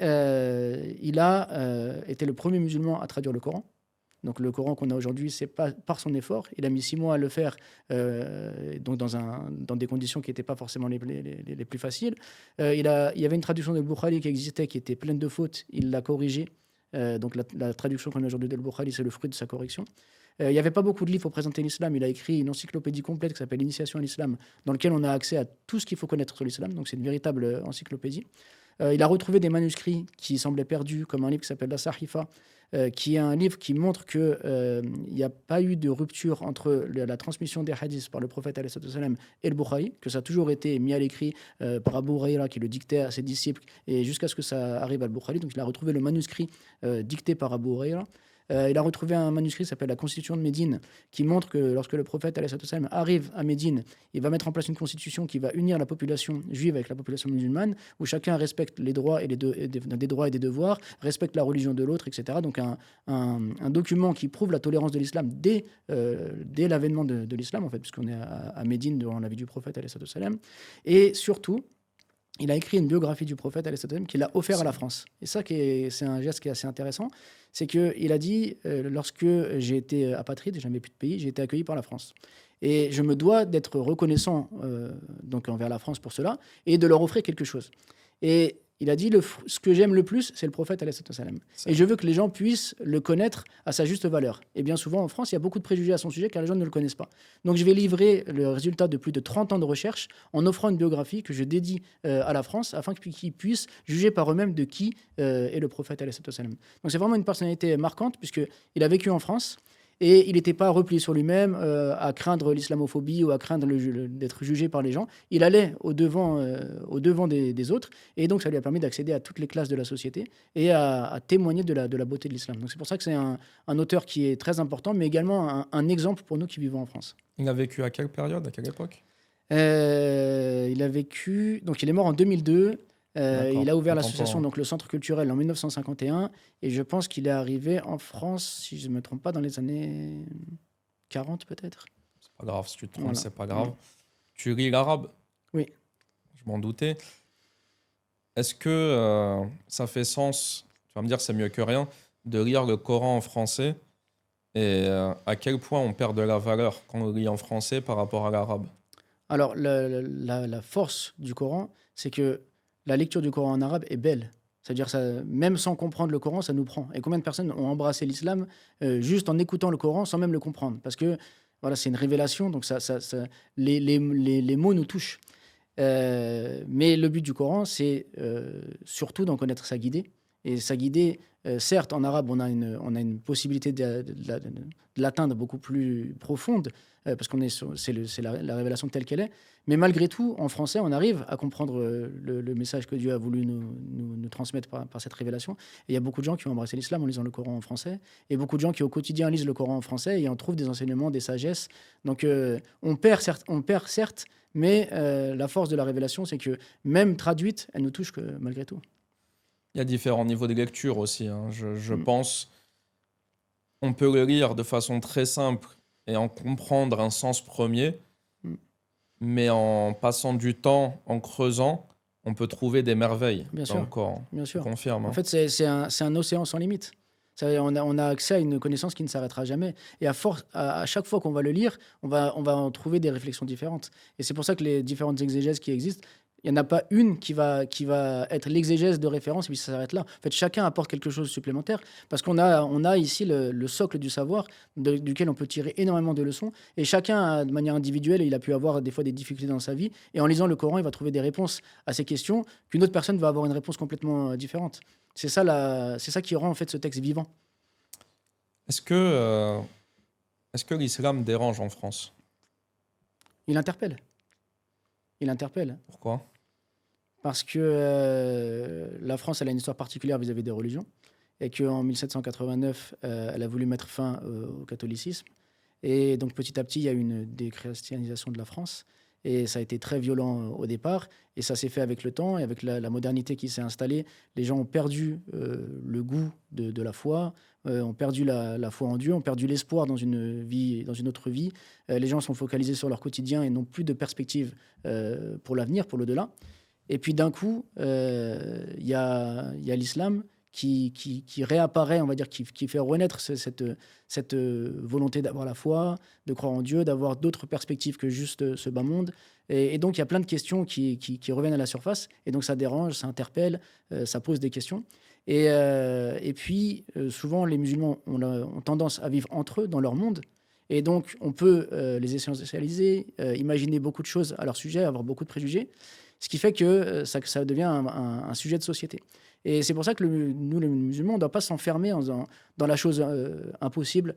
Speaker 2: il a été le premier musulman à traduire le Coran. Donc le Coran qu'on a aujourd'hui, c'est pas par son effort. Il a mis 6 mois à le faire, donc dans des conditions qui n'étaient pas forcément les plus faciles. Il y avait une traduction de Bukhari qui existait, qui était pleine de fautes. Il l'a corrigée. Donc la traduction qu'on a aujourd'hui de Bukhari, c'est le fruit de sa correction. Il n'y avait pas beaucoup de livres pour présenter l'islam. Il a écrit une encyclopédie complète qui s'appelle Initiation à l'islam, dans laquelle on a accès à tout ce qu'il faut connaître sur l'islam. Donc c'est une véritable encyclopédie. Il a retrouvé des manuscrits qui semblaient perdus, comme un livre qui s'appelle La Sahifa, qui est un livre qui montre qu'il n'y a pas eu de rupture entre la transmission des hadiths par le prophète et le Bukhari, que ça a toujours été mis à l'écrit par Abu Huraira qui le dictait à ses disciples, et jusqu'à ce que ça arrive à le Bukhari. Donc il a retrouvé le manuscrit dicté par Abu Huraira. Il a retrouvé un manuscrit qui s'appelle la Constitution de Médine, qui montre que lorsque le prophète arrive à Médine, il va mettre en place une constitution qui va unir la population juive avec la population musulmane, où chacun respecte les droits et des droits et des devoirs, respecte la religion de l'autre, etc. Donc un document qui prouve la tolérance de l'islam dès l'avènement de l'islam, en fait, puisqu'on est à Médine devant la vie du prophète. Et surtout, il a écrit une biographie du prophète qu'il a offert à la France. Et ça, c'est un geste qui est assez intéressant. C'est qu'il a dit, lorsque j'ai été apatride, je n'avais plus de pays, j'ai été accueilli par la France. Et je me dois d'être reconnaissant donc envers la France pour cela et de leur offrir quelque chose. Et il a dit, ce que j'aime le plus, c'est le prophète. Et je veux que les gens puissent le connaître à sa juste valeur. Et bien souvent, en France, il y a beaucoup de préjugés à son sujet car les gens ne le connaissent pas. Donc je vais livrer le résultat de plus de 30 ans de recherche en offrant une biographie que je dédie à la France afin qu'ils puissent juger par eux-mêmes de qui est le prophète. Donc c'est vraiment une personnalité marquante puisqu'il a vécu en France. Et il n'était pas replié sur lui-même, à craindre l'islamophobie ou à craindre d'être jugé par les gens. Il allait au devant des autres. Et donc, ça lui a permis d'accéder à toutes les classes de la société et à témoigner de la beauté de l'islam. Donc, c'est pour ça que c'est un auteur qui est très important, mais également un exemple pour nous qui vivons en France.
Speaker 1: Il a vécu à quelle période, à quelle époque ?
Speaker 2: Il a vécu... Donc, il est mort en 2002. Il a ouvert l'association, donc le Centre culturel, en 1951, et je pense qu'il est arrivé en France, si je ne me trompe pas, dans les années 40 peut-être.
Speaker 1: C'est pas grave, si tu te trompes, c'est pas grave. Tu lis l'arabe ?
Speaker 2: Oui.
Speaker 1: Je m'en doutais. Est-ce que ça fait sens, tu vas me dire c'est mieux que rien, de lire le Coran en français, et à quel point on perd de la valeur quand on le lit en français par rapport à l'arabe ?
Speaker 2: Alors, la force du Coran, c'est que la lecture du Coran en arabe est belle. C'est-à-dire, ça, même sans comprendre le Coran, ça nous prend. Et combien de personnes ont embrassé l'islam juste en écoutant le Coran sans même le comprendre? Parce que voilà, c'est une révélation, donc les mots nous touchent. Mais le but du Coran, c'est surtout d'en connaître sa guidée. Et sa guidée, certes, en arabe, on a une possibilité de l'atteindre beaucoup plus profonde, parce c'est la révélation telle qu'elle est. Mais malgré tout, en français, on arrive à comprendre le message que Dieu a voulu nous transmettre par cette révélation. Et il y a beaucoup de gens qui ont embrassé l'islam en lisant le Coran en français, et beaucoup de gens qui au quotidien lisent le Coran en français et en trouvent des enseignements, des sagesses. Donc on perd certes, mais la force de la révélation, c'est que même traduite, elle nous touche malgré tout.
Speaker 1: Il y a différents niveaux de lecture aussi, hein. Je
Speaker 2: Mm.
Speaker 1: pense on peut le lire de façon très simple et en comprendre un sens premier,
Speaker 2: Mm.
Speaker 1: mais en passant du temps, en creusant, on peut trouver des merveilles
Speaker 2: Bien
Speaker 1: dans le
Speaker 2: sûr,
Speaker 1: Coran.
Speaker 2: bien
Speaker 1: Je
Speaker 2: sûr.
Speaker 1: confirme,
Speaker 2: En
Speaker 1: hein.
Speaker 2: fait, c'est un océan sans limite. On a accès à une connaissance qui ne s'arrêtera jamais. Et à chaque fois qu'on va le lire, on va en trouver des réflexions différentes. Et c'est pour ça que les différentes exégèses qui existent, il n'y en a pas une qui va être l'exégèse de référence et puis ça s'arrête là. En fait, chacun apporte quelque chose de supplémentaire parce on a ici le socle du savoir duquel on peut tirer énormément de leçons. Et chacun, de manière individuelle, il a pu avoir des fois des difficultés dans sa vie. Et en lisant le Coran, il va trouver des réponses à ces questions qu'une autre personne va avoir une réponse complètement différente. C'est ça qui rend en fait ce texte vivant.
Speaker 1: Est-ce que, euh, est-ce que l'islam dérange en France?
Speaker 2: Il interpelle. Il interpelle.
Speaker 1: Pourquoi?
Speaker 2: Parce que la France, elle a une histoire particulière vis-à-vis des religions. Et qu'en 1789, elle a voulu mettre fin au catholicisme. Et donc petit à petit, il y a eu une déchristianisation de la France. Et ça a été très violent au départ. Et ça s'est fait avec le temps et avec la modernité qui s'est installée. Les gens ont perdu le goût de la foi, ont perdu la foi en Dieu, ont perdu l'espoir dans une vie, dans une autre vie. Les gens sont focalisés sur leur quotidien et n'ont plus de perspective pour l'avenir, pour l'au-delà. Et puis d'un coup, il y a l'islam qui réapparaît, on va dire, qui fait renaître cette volonté d'avoir la foi, de croire en Dieu, d'avoir d'autres perspectives que juste ce bas monde. Et donc, il y a plein de questions qui reviennent à la surface. Et donc, ça dérange, ça interpelle, ça pose des questions. Et puis, souvent, les musulmans ont tendance à vivre entre eux, dans leur monde. Et donc, on peut les essentialiser, imaginer beaucoup de choses à leur sujet, avoir beaucoup de préjugés. Ce qui fait que ça devient un sujet de société. Et c'est pour ça que nous, les musulmans, on ne doit pas s'enfermer dans la chose impossible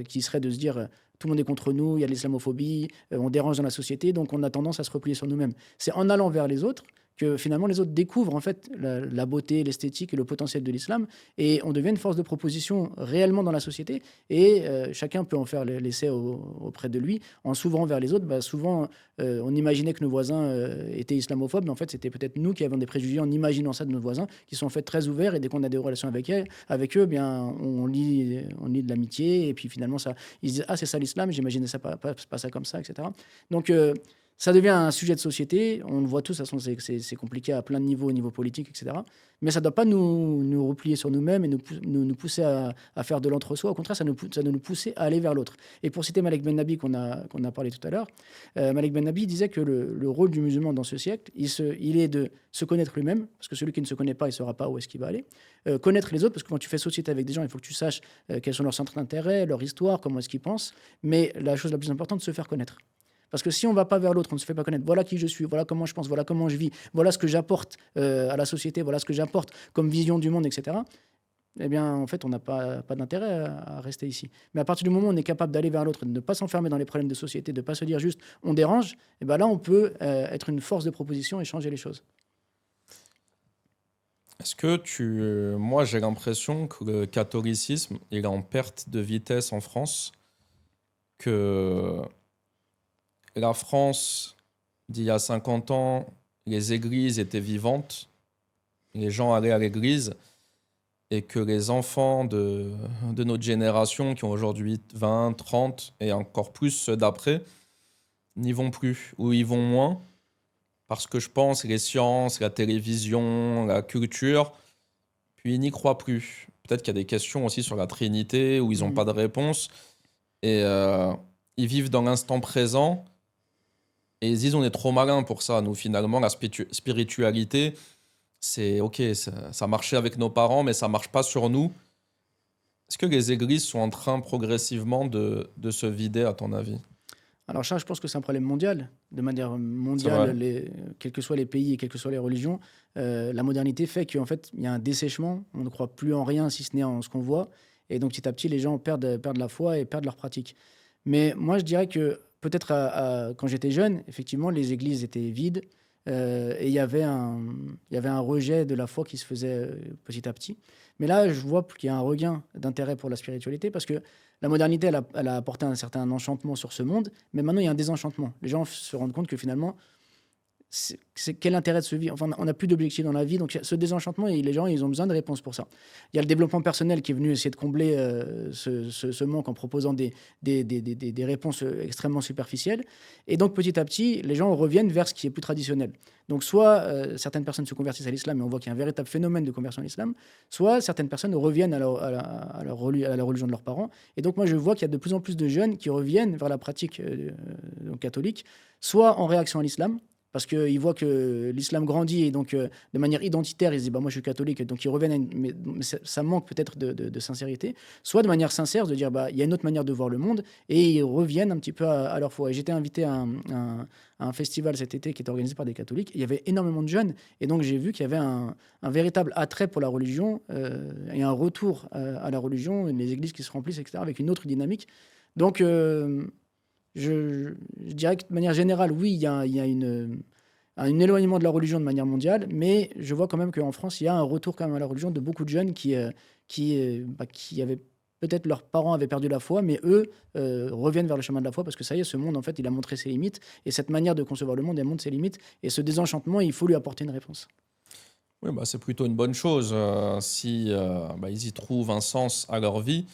Speaker 2: qui serait de se dire tout le monde est contre nous, il y a de l'islamophobie, on dérange dans la société, donc on a tendance à se replier sur nous-mêmes. C'est en allant vers les autres que finalement les autres découvrent en fait la beauté, l'esthétique et le potentiel de l'islam et on devient une force de proposition réellement dans la société et chacun peut en faire l'essai auprès de lui en s'ouvrant vers les autres. Bah, souvent on imaginait que nos voisins étaient islamophobes, mais en fait c'était peut-être nous qui avions des préjugés en imaginant ça de nos voisins qui sont en fait très ouverts et dès qu'on a des relations avec eux, bien on lit de l'amitié et puis finalement ça, ils se disent ah c'est ça l'islam, j'imaginais ça pas ça comme ça, etc. Donc ça devient un sujet de société, on le voit tous, de toute façon c'est compliqué à plein de niveaux, au niveau politique, etc. Mais ça ne doit pas nous replier sur nous-mêmes et nous pousser à faire de l'entre-soi. Au contraire, ça doit nous pousser à aller vers l'autre. Et pour citer Malek Ben Nabi qu'on a parlé tout à l'heure, Malek Ben Nabi disait que le rôle du musulman dans ce siècle, il est de se connaître lui-même, parce que celui qui ne se connaît pas, il ne saura pas où est-ce qu'il va aller. Connaître les autres, parce que quand tu fais société avec des gens, il faut que tu saches quels sont leurs centres d'intérêt, leur histoire, comment est-ce qu'ils pensent. Mais la chose la plus importante, c'est se faire connaître. Parce que si on ne va pas vers l'autre, on ne se fait pas connaître, voilà qui je suis, voilà comment je pense, voilà comment je vis, voilà ce que j'apporte à la société, voilà ce que j'apporte comme vision du monde, etc., eh bien, en fait, on n'a pas d'intérêt à rester ici. Mais à partir du moment où on est capable d'aller vers l'autre, de ne pas s'enfermer dans les problèmes de société, de ne pas se dire juste on dérange, eh bien là, on peut être une force de proposition et changer les choses.
Speaker 1: Est-ce que moi, j'ai l'impression que le catholicisme, il est en perte de vitesse en France, que la France d'il y a 50 ans, les églises étaient vivantes, les gens allaient à l'église, et que les enfants de notre génération, qui ont aujourd'hui 20, 30, et encore plus ceux d'après, n'y vont plus, ou y vont moins, parce que je pense les sciences, la télévision, la culture, puis ils n'y croient plus. Peut-être qu'il y a des questions aussi sur la Trinité, où ils n'ont pas de réponse, et ils vivent dans l'instant présent, Et ils disent on est trop malin pour ça. Nous, finalement, la spiritualité, c'est OK, ça marchait avec nos parents, mais ça marche pas sur nous. Est-ce que les églises sont en train progressivement de se vider, à ton avis?
Speaker 2: Alors ça, je pense que c'est un problème mondial. De manière
Speaker 1: C'est vrai.
Speaker 2: mondiale, quels que soient les pays et quelles que soient les religions, la modernité fait qu'en fait, il y a un dessèchement. On ne croit plus en rien, si ce n'est en ce qu'on voit. Et donc, petit à petit, les gens perdent la foi et perdent leur pratique. Mais moi, je dirais que peut-être quand j'étais jeune, effectivement, les églises étaient vides. Et il y avait un rejet de la foi qui se faisait petit à petit. Mais là, je vois qu'il y a un regain d'intérêt pour la spiritualité parce que la modernité, elle a apporté un certain enchantement sur ce monde, mais maintenant il y a un désenchantement. Les gens se rendent compte que finalement, quel intérêt de se vivre. Enfin, on n'a plus d'objectif dans la vie, donc ce désenchantement, et les gens, ils ont besoin de réponses pour ça. Il y a le développement personnel qui est venu essayer de combler ce manque en proposant des réponses extrêmement superficielles. Et donc, petit à petit, les gens reviennent vers ce qui est plus traditionnel. Donc, soit certaines personnes se convertissent à l'islam, et on voit qu'il y a un véritable phénomène de conversion à l'islam, soit certaines personnes reviennent à la religion de leurs parents. Et donc, moi, je vois qu'il y a de plus en plus de jeunes qui reviennent vers la pratique donc catholique, soit en réaction à l'islam, parce qu'ils voient que l'islam grandit et donc de manière identitaire, ils se disent bah, moi je suis catholique, donc ils reviennent mais ça manque peut-être de sincérité, soit de manière sincère de dire bah, il y a une autre manière de voir le monde et ils reviennent un petit peu à leur foi. Et j'étais invité à un festival cet été qui était organisé par des catholiques, et il y avait énormément de jeunes et donc j'ai vu qu'il y avait un véritable attrait pour la religion et un retour à la religion, les églises qui se remplissent, etc., avec une autre dynamique. Donc je dirais que de manière générale, oui, il y a un éloignement de la religion de manière mondiale, mais je vois quand même qu'en France, il y a un retour quand même à la religion de beaucoup de jeunes qui avaient peut-être leurs parents avaient perdu la foi, mais eux reviennent vers le chemin de la foi parce que ça y est, ce monde, en fait, il a montré ses limites et cette manière de concevoir le monde, elle montre ses limites et ce désenchantement, il faut lui apporter une réponse.
Speaker 1: Oui, bah, c'est plutôt une bonne chose si bah, ils y trouvent un sens à leur vie.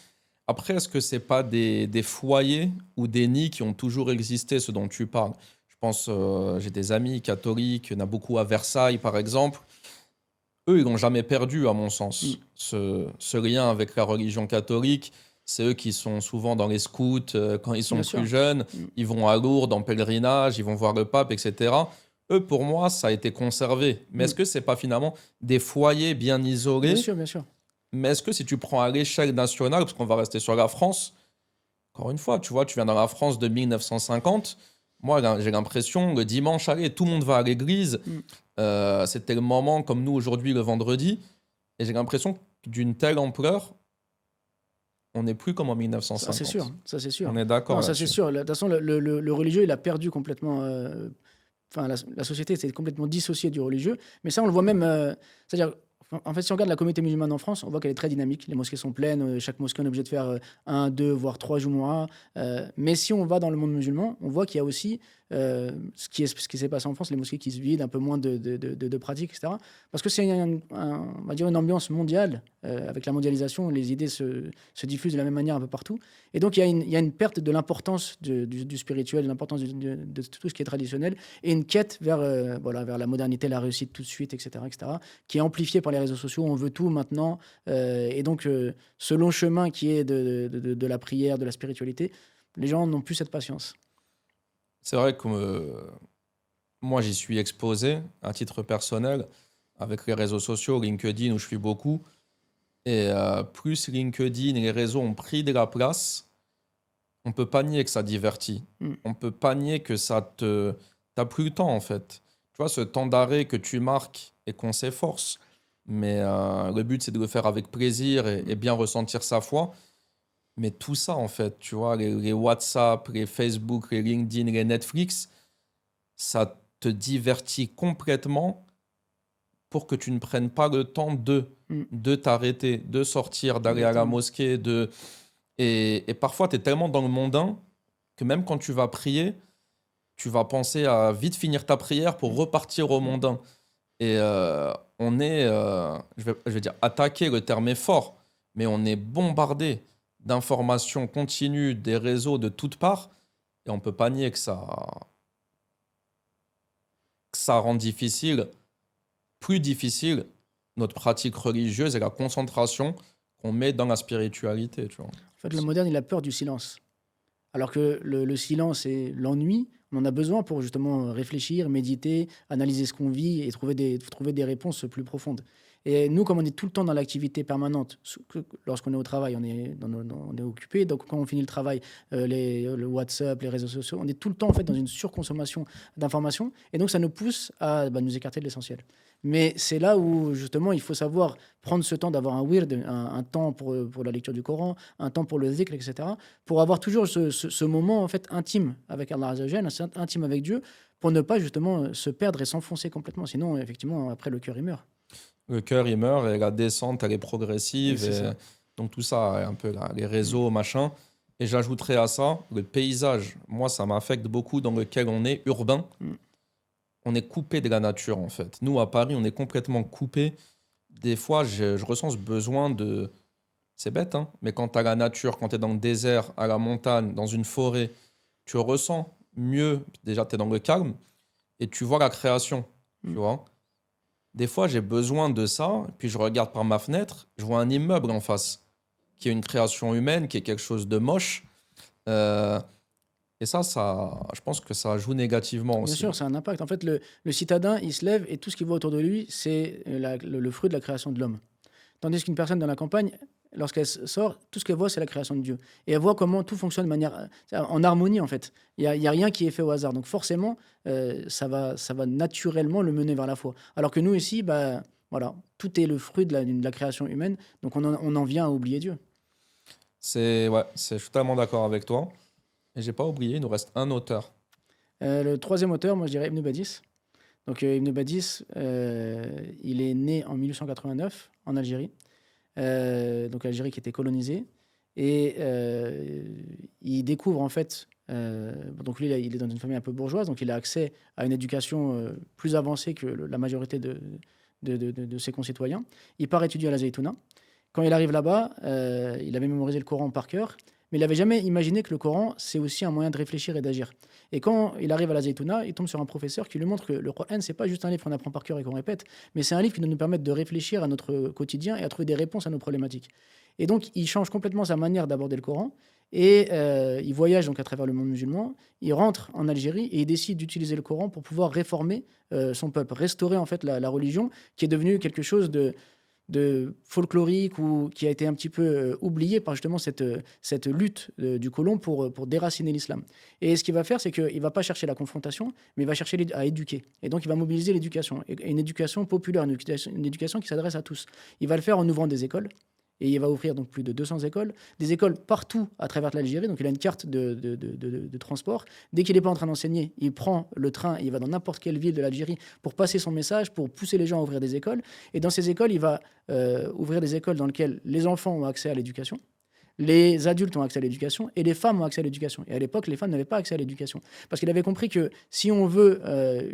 Speaker 1: Après, est-ce que c'est pas des foyers ou des nids qui ont toujours existé, ce dont tu parles? Je pense, j'ai des amis catholiques, il y en a beaucoup à Versailles, par exemple. Eux, ils l'ont jamais perdu, à mon
Speaker 2: Mm,
Speaker 1: sens, ce lien avec la religion catholique. C'est eux qui sont souvent dans les scouts quand ils
Speaker 2: bien
Speaker 1: sont plus
Speaker 2: sûr.
Speaker 1: jeunes.
Speaker 2: Mm,
Speaker 1: Ils vont à Lourdes en pèlerinage, ils vont voir le pape, etc. Eux, pour moi, ça a été conservé. Mais est-ce
Speaker 2: mm,
Speaker 1: que c'est pas finalement des foyers bien
Speaker 2: bien
Speaker 1: isolés?
Speaker 2: sûr, bien sûr.
Speaker 1: Mais est-ce que si tu prends à l'échelle nationale, parce qu'on va rester sur la France, encore une fois, tu vois, tu viens dans la France de 1950. Moi, là, j'ai l'impression, le dimanche, allez, tout le monde va à l'église.
Speaker 2: Mm.
Speaker 1: C'était le moment, comme nous aujourd'hui, le vendredi. Et j'ai l'impression que d'une telle ampleur, on n'est plus comme en
Speaker 2: Ça, c'est sûr.
Speaker 1: 1950.
Speaker 2: Ça, c'est sûr.
Speaker 1: On est d'accord
Speaker 2: Non, ça, c'est
Speaker 1: là-dessus.
Speaker 2: sûr. De toute façon, le religieux, il a perdu complètement. Enfin, la société s'est complètement dissociée du religieux. Mais ça, on le voit même. C'est-à-dire, en fait, si on regarde la communauté musulmane en France, on voit qu'elle est très dynamique. Les mosquées sont pleines. Chaque mosquée, on est obligé de faire un, deux, voire trois Jumu'as. Mais si on va dans le monde musulman, on voit qu'il y a aussi ce qui s'est passé en France, les mosquées qui se vident, un peu moins de pratiques, etc. Parce que c'est on va dire une ambiance mondiale. Avec la mondialisation, les idées se diffusent de la même manière un peu partout. Et donc, il y a une perte de l'importance du spirituel, de l'importance de tout ce qui est traditionnel, et une quête vers, voilà, vers la modernité, la réussite tout de suite, etc., qui est amplifiée par les réseaux sociaux. On veut tout maintenant. Et donc, ce long chemin qui est de la prière, de la spiritualité, les gens n'ont plus cette patience.
Speaker 1: C'est vrai que moi, j'y suis exposé à titre personnel avec les réseaux sociaux, LinkedIn, où je suis beaucoup. Et plus LinkedIn et les réseaux ont pris de la place, on peut pas nier que ça divertit.
Speaker 2: Mm.
Speaker 1: On peut pas nier que ça te... T'as plus le temps, en fait. Tu vois, ce temps d'arrêt que tu marques et qu'on s'efforce. Mais le but, c'est de le faire avec plaisir et bien ressentir sa foi. Mais tout ça, en fait, tu vois, les WhatsApp, les Facebook, les LinkedIn, les Netflix, ça te divertit complètement pour que tu ne prennes pas le temps
Speaker 2: Mm.
Speaker 1: de t'arrêter, de sortir, d'aller à la
Speaker 2: Exactement.
Speaker 1: mosquée. Et parfois, tu es tellement dans le mondain que même quand tu vas prier, tu vas penser à vite finir ta prière pour
Speaker 2: Mm.
Speaker 1: repartir au
Speaker 2: Mm.
Speaker 1: mondain. Et on est, je vais dire, attaqué, le terme est fort, mais on est bombardé d'informations continues des réseaux de toutes parts. Et on ne peut pas nier que ça rend difficile, plus difficile, notre pratique religieuse et la concentration qu'on met dans la spiritualité. Tu vois.
Speaker 2: En fait, le moderne, il a peur du silence. Alors que le silence et l'ennui, On en a besoin pour justement réfléchir, méditer, analyser ce qu'on vit et trouver des réponses plus profondes. Et nous, comme on est tout le temps dans l'activité permanente, lorsqu'on est au travail, on est occupé. Donc, quand on finit le travail, le WhatsApp, les réseaux sociaux, on est tout le temps en fait dans une surconsommation d'informations. Et donc, ça nous pousse à nous écarter de l'essentiel. Mais c'est là où, justement, il faut savoir prendre ce temps d'avoir un wird, un temps pour la lecture du Coran, un temps pour le dhikr, etc., pour avoir toujours ce moment en fait intime avec Allah Azza wa Jalla, intime avec Dieu, pour ne pas justement se perdre et s'enfoncer complètement. Sinon, effectivement, après, le cœur, il meurt.
Speaker 1: Le cœur, il meurt et la descente, elle est progressive.
Speaker 2: C'est ça.
Speaker 1: Donc tout ça, un peu là, les réseaux, machin. Et j'ajouterais à ça le paysage. Moi, ça m'affecte beaucoup dans lequel on est urbain.
Speaker 2: Mm.
Speaker 1: On est coupé de la nature, en fait. Nous, à Paris, on est complètement coupé. Des fois, je ressens ce besoin de... C'est bête, hein, mais quand tu as la nature, quand tu es dans le désert, à la montagne, dans une forêt, tu ressens mieux. Déjà, tu es dans le calme et tu vois la création, tu
Speaker 2: Mm.
Speaker 1: vois. Des fois, j'ai besoin de ça, puis je regarde par ma fenêtre, je vois un immeuble en face, qui est une création humaine, qui est quelque chose de moche. Euh, et ça, je pense que ça joue négativement
Speaker 2: Bien
Speaker 1: aussi.
Speaker 2: sûr, c'est un impact. En fait, le citadin, il se lève et tout ce qui voit autour de lui, c'est le fruit de la création de l'homme. Tandis qu'une personne dans la campagne, lorsqu'elle sort, tout ce qu'elle voit, c'est la création de Dieu. Et elle voit comment tout fonctionne de manière en harmonie, en fait. Il y a rien qui est fait au hasard. Donc forcément, ça va naturellement le mener vers la foi. Alors que nous, ici, voilà, tout est le fruit de la création humaine. Donc on en vient à oublier Dieu.
Speaker 1: Ouais, je suis totalement d'accord avec toi. Et j'ai pas oublié, il nous reste un auteur.
Speaker 2: Le troisième auteur, moi, je dirais Ibn Badis. Donc Ibn Badis, il est né en 1889 en Algérie. Donc l'Algérie qui était colonisée. Et il découvre en fait, donc lui il est dans une famille un peu bourgeoise, donc il a accès à une éducation plus avancée que la majorité de ses concitoyens. Il part étudier à la Zaytouna. Quand il arrive là-bas, il avait mémorisé le Coran par cœur, mais il n'avait jamais imaginé que le Coran, c'est aussi un moyen de réfléchir et d'agir. Et quand il arrive à la Zaytouna, il tombe sur un professeur qui lui montre que le Coran, c'est pas juste un livre qu'on apprend par cœur et qu'on répète, mais c'est un livre qui doit nous permettre de réfléchir à notre quotidien et à trouver des réponses à nos problématiques. Et donc, il change complètement sa manière d'aborder le Coran, et il voyage donc à travers le monde musulman, il rentre en Algérie et il décide d'utiliser le Coran pour pouvoir réformer son peuple, restaurer en fait la religion qui est devenue quelque chose de folklorique ou qui a été un petit peu oublié par justement cette lutte du colon pour déraciner l'islam. Et ce qu'il va faire, c'est qu'il ne va pas chercher la confrontation, mais il va chercher à éduquer. Et donc, il va mobiliser l'éducation, et une éducation populaire, une éducation qui s'adresse à tous. Il va le faire en ouvrant des écoles. Et il va ouvrir donc plus de 200 écoles, des écoles partout à travers l'Algérie. Donc il a une carte de transport. Dès qu'il n'est pas en train d'enseigner, il prend le train et il va dans n'importe quelle ville de l'Algérie pour passer son message, pour pousser les gens à ouvrir des écoles. Et dans ces écoles, il va ouvrir des écoles dans lesquelles les enfants ont accès à l'éducation, les adultes ont accès à l'éducation et les femmes ont accès à l'éducation. Et à l'époque, les femmes n'avaient pas accès à l'éducation. Parce qu'il avait compris que si on veut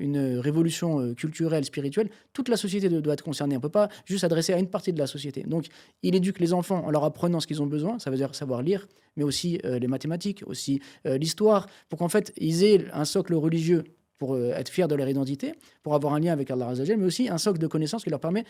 Speaker 2: une révolution culturelle, spirituelle, toute la société doit être concernée. On ne peut pas juste s'adresser à une partie de la société. Donc, il éduque les enfants en leur apprenant ce qu'ils ont besoin. Ça veut dire savoir lire, mais aussi les mathématiques, aussi l'histoire, pour qu'en fait, ils aient un socle religieux pour être fiers de leur identité, pour avoir un lien avec Allah Azza wa Jalla, mais aussi un socle de connaissances qui leur permet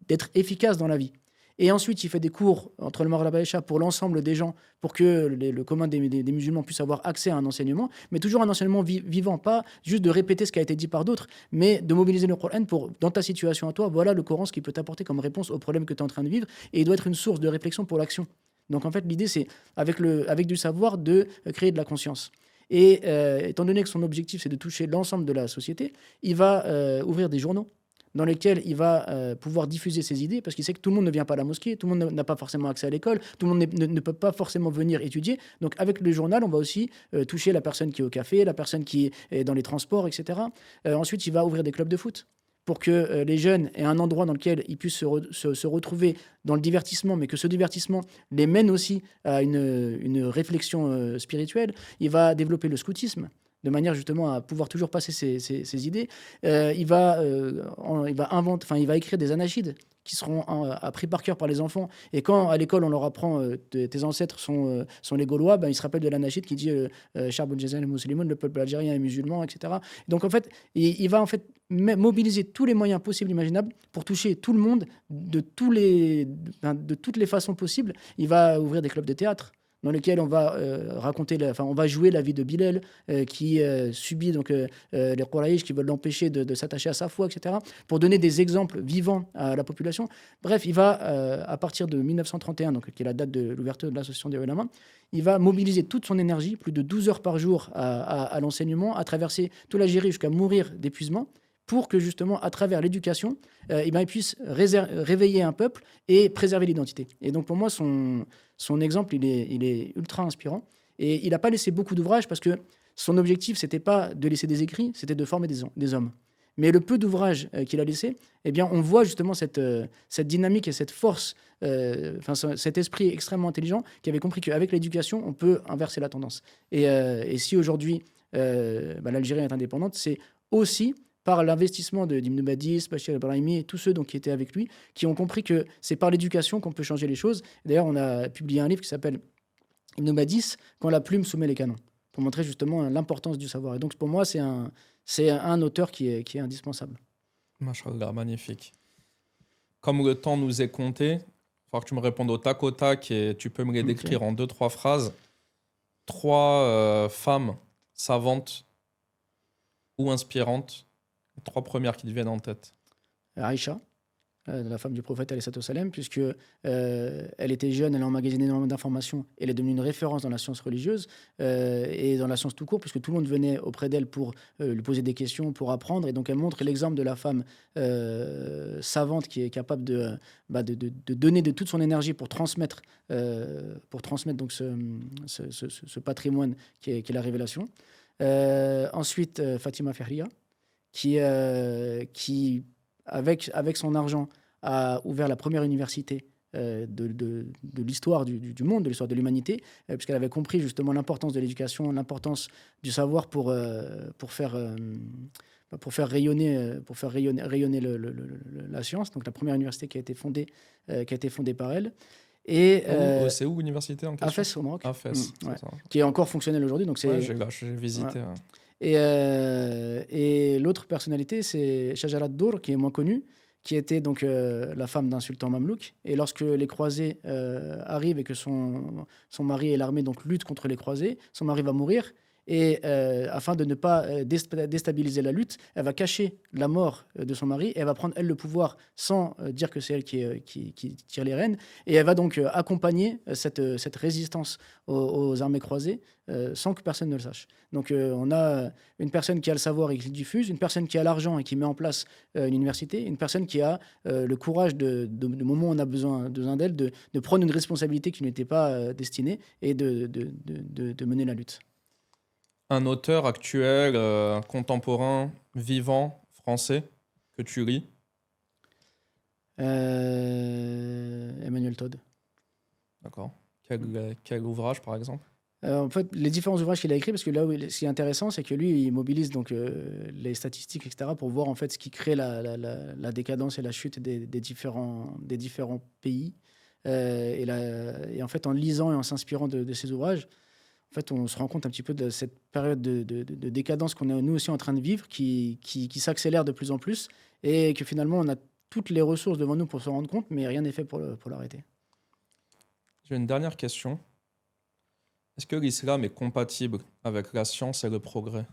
Speaker 2: d'être efficaces dans la vie. Et ensuite, il fait des cours entre le Maghreb et l'Aïcha pour l'ensemble des gens, pour que le commun des musulmans puisse avoir accès à un enseignement, mais toujours un enseignement vivant, pas juste de répéter ce qui a été dit par d'autres, mais de mobiliser le Coran pour, dans ta situation à toi, voilà le Coran, ce qu'il peut t'apporter comme réponse au problème que tu es en train de vivre, et il doit être une source de réflexion pour l'action. Donc en fait, l'idée, c'est, avec du savoir, de créer de la conscience. Et étant donné que son objectif, c'est de toucher l'ensemble de la société, il va ouvrir des journaux dans lesquels il va pouvoir diffuser ses idées, parce qu'il sait que tout le monde ne vient pas à la mosquée, tout le monde n'a pas forcément accès à l'école, tout le monde ne peut pas forcément venir étudier. Donc avec le journal, on va aussi toucher la personne qui est au café, la personne qui est dans les transports, etc. Ensuite, il va ouvrir des clubs de foot pour que les jeunes aient un endroit dans lequel ils puissent se retrouver dans le divertissement, mais que ce divertissement les mène aussi à une réflexion spirituelle. Il va développer le scoutisme, de manière justement à pouvoir toujours passer ses idées. Il va écrire des anachides qui seront appris par cœur par les enfants. Et quand à l'école on leur apprend tes ancêtres sont les Gaulois, ils se rappellent de l'anachide qui dit Charbon Jazel et Mousselimoun, le peuple algérien est musulman, etc. Donc en fait, il va en fait mobiliser tous les moyens possibles, imaginables, pour toucher tout le monde de toutes les façons possibles. Il va ouvrir des clubs de théâtre. dans lequel on va on va jouer la vie de Bilal qui subit donc les Quraysh qui veulent l'empêcher de s'attacher à sa foi, etc. Pour donner des exemples vivants à la population. Bref, il va à partir de 1931, donc qui est la date de l'ouverture de l'association des ulama, il va mobiliser toute son énergie, plus de 12 heures par jour à l'enseignement, à traverser toute l'Algérie jusqu'à mourir d'épuisement, pour que justement, à travers l'éducation, il puisse réveiller un peuple et préserver l'identité. Et donc pour moi, son exemple, il est ultra inspirant. Et il n'a pas laissé beaucoup d'ouvrages parce que son objectif, c'était pas de laisser des écrits, c'était de former des hommes. Mais le peu d'ouvrages qu'il a laissé, eh bien, on voit justement cette dynamique et cette force, cet esprit extrêmement intelligent qui avait compris qu'avec l'éducation, on peut inverser la tendance. Et si aujourd'hui, l'Algérie est indépendante, c'est aussi par l'investissement d'Ibn Badis, Bachir el-Brahimi et tous ceux donc, qui étaient avec lui, qui ont compris que c'est par l'éducation qu'on peut changer les choses. D'ailleurs, on a publié un livre qui s'appelle Ibn Badis, Quand la plume soumet les canons, pour montrer justement l'importance du savoir. Et donc pour moi, c'est un auteur qui est indispensable.
Speaker 1: Mashallah, magnifique. Comme le temps nous est compté, il va falloir que tu me répondes au tac et tu peux me les décrire en 2-3 phrases. 3 femmes savantes ou inspirantes, les 3 premières qui te viennent en tête.
Speaker 2: Aïcha, la femme du prophète alayhi salam, puisque elle était jeune, elle a emmagasiné énormément d'informations, elle est devenue une référence dans la science religieuse et dans la science tout court, puisque tout le monde venait auprès d'elle pour lui poser des questions, pour apprendre. Et donc elle montre l'exemple de la femme savante qui est capable de donner de toute son énergie pour transmettre donc ce patrimoine qui est la révélation. Ensuite, Fatima Fihriya, qui avec son argent, a ouvert la première université de l'histoire du monde, de l'histoire de l'humanité, puisqu'elle avait compris justement l'importance de l'éducation, l'importance du savoir pour faire rayonner la science. Donc la première université qui a été fondée par elle. Et
Speaker 1: c'est où l'université en question?
Speaker 2: à Fès, au Maroc.
Speaker 1: Fès,
Speaker 2: qui est encore fonctionnelle aujourd'hui. Donc
Speaker 1: j'ai visité.
Speaker 2: Ouais. Et l'autre personnalité, c'est Shajarat Dour, qui est moins connue, qui était donc la femme d'un sultan mamelouk. Et lorsque les croisés arrivent et que son mari et l'armée donc luttent contre les croisés, son mari va mourir. Et afin de ne pas déstabiliser la lutte, elle va cacher la mort de son mari et elle va prendre, elle, le pouvoir sans dire que c'est elle qui tire les rênes. Et elle va donc accompagner cette résistance aux armées croisées sans que personne ne le sache. Donc on a une personne qui a le savoir et qui le diffuse, une personne qui a l'argent et qui met en place une université, une personne qui a le courage, de moment où on a besoin d'elle, de prendre une responsabilité qui n'était pas destinée et de mener la lutte.
Speaker 1: Un auteur actuel, contemporain, vivant, français, que tu lis?
Speaker 2: Emmanuel Todd.
Speaker 1: D'accord. Quel ouvrage, par exemple?
Speaker 2: En fait, les différents ouvrages qu'il a écrits, parce que là, ce qui est intéressant, c'est que lui, il mobilise donc les statistiques, etc., pour voir en fait ce qui crée la décadence et la chute des différents pays. Et en fait, en lisant et en s'inspirant de ces ouvrages, en fait, on se rend compte un petit peu de cette période de décadence qu'on est nous aussi en train de vivre, qui s'accélère de plus en plus, et que finalement, on a toutes les ressources devant nous pour se rendre compte, mais rien n'est fait pour l'arrêter.
Speaker 1: J'ai une dernière question. Est-ce que l'islam est compatible avec la science et le progrès?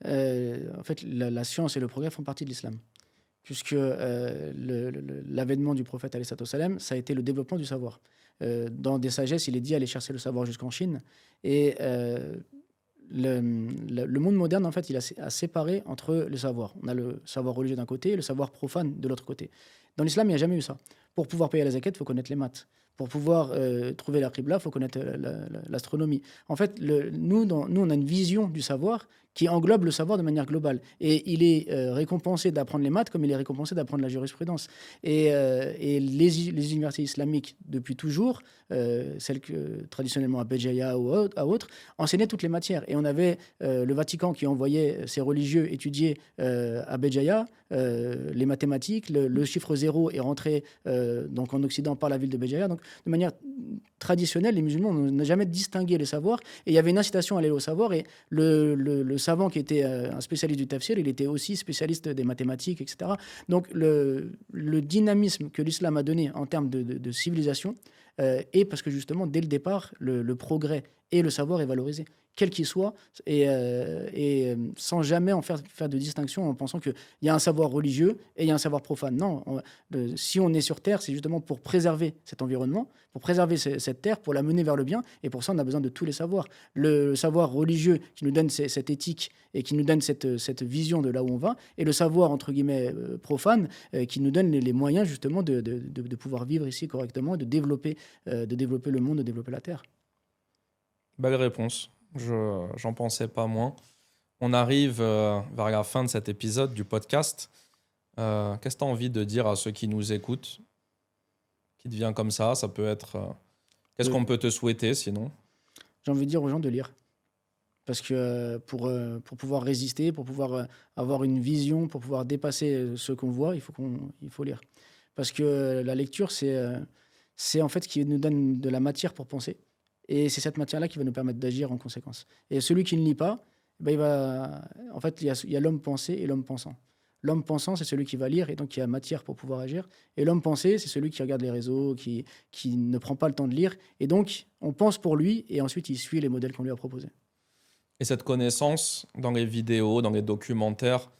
Speaker 2: En fait, la science et le progrès font partie de l'islam, puisque l'avènement du prophète alayhi salam, ça a été le développement du savoir. Dans des sagesses, il est dit aller chercher le savoir jusqu'en Chine. Et le monde moderne, en fait, il a séparé entre le savoir. On a le savoir religieux d'un côté et le savoir profane de l'autre côté. Dans l'islam, il n'y a jamais eu ça. Pour pouvoir payer la zakat, il faut connaître les maths. Pour pouvoir trouver la qibla, il faut connaître l'astronomie. En fait, nous, on a une vision du savoir qui englobe le savoir de manière globale. Et il est récompensé d'apprendre les maths comme il est récompensé d'apprendre la jurisprudence. Et les universités islamiques, depuis toujours, celles que traditionnellement à Béjaïa ou à autres, enseignaient toutes les matières. Et on avait le Vatican qui envoyait ses religieux étudier à Béjaïa les mathématiques. Le chiffre 0 est rentré donc en Occident par la ville de Béjaïa. Donc, de manière traditionnelle, les musulmans n'ont jamais distingué les savoirs. Et il y avait une incitation à aller au savoir. Et le savant qui était un spécialiste du tafsir, il était aussi spécialiste des mathématiques, etc. Donc le dynamisme que l'islam a donné en termes de civilisation et parce que justement, dès le départ, le progrès et le savoir est valorisé, quel qu'il soit, et sans jamais en faire de distinction en pensant qu'il y a un savoir religieux et il y a un savoir profane. Non, si on est sur Terre, c'est justement pour préserver cet environnement, pour préserver cette Terre, pour la mener vers le bien, et pour ça, on a besoin de tous les savoirs. Le savoir religieux qui nous donne cette éthique et qui nous donne cette vision de là où on va, et le savoir, entre guillemets, profane, qui nous donne les moyens justement de pouvoir vivre ici correctement et de développer le monde, de développer la Terre.
Speaker 1: Belle réponse. J'en pensais pas moins. On arrive vers la fin de cet épisode du podcast. Qu'est-ce que tu as envie de dire à ceux qui nous écoutent, qui te vient comme ça peut être... qu'est-ce qu'on peut te souhaiter sinon?
Speaker 2: J'ai envie de dire aux gens de lire. Parce que pour pouvoir résister, pour pouvoir avoir une vision, pour pouvoir dépasser ce qu'on voit, il faut lire. Parce que la lecture, c'est en fait ce qui nous donne de la matière pour penser. Et c'est cette matière-là qui va nous permettre d'agir en conséquence. Et celui qui ne lit pas, en fait, il y a l'homme pensé et l'homme pensant. L'homme pensant, c'est celui qui va lire et donc qui a matière pour pouvoir agir. Et l'homme pensé, c'est celui qui regarde les réseaux, qui ne prend pas le temps de lire. Et donc, on pense pour lui et ensuite, il suit les modèles qu'on lui a proposés.
Speaker 1: Et cette connaissance, dans les vidéos, dans les documentaires,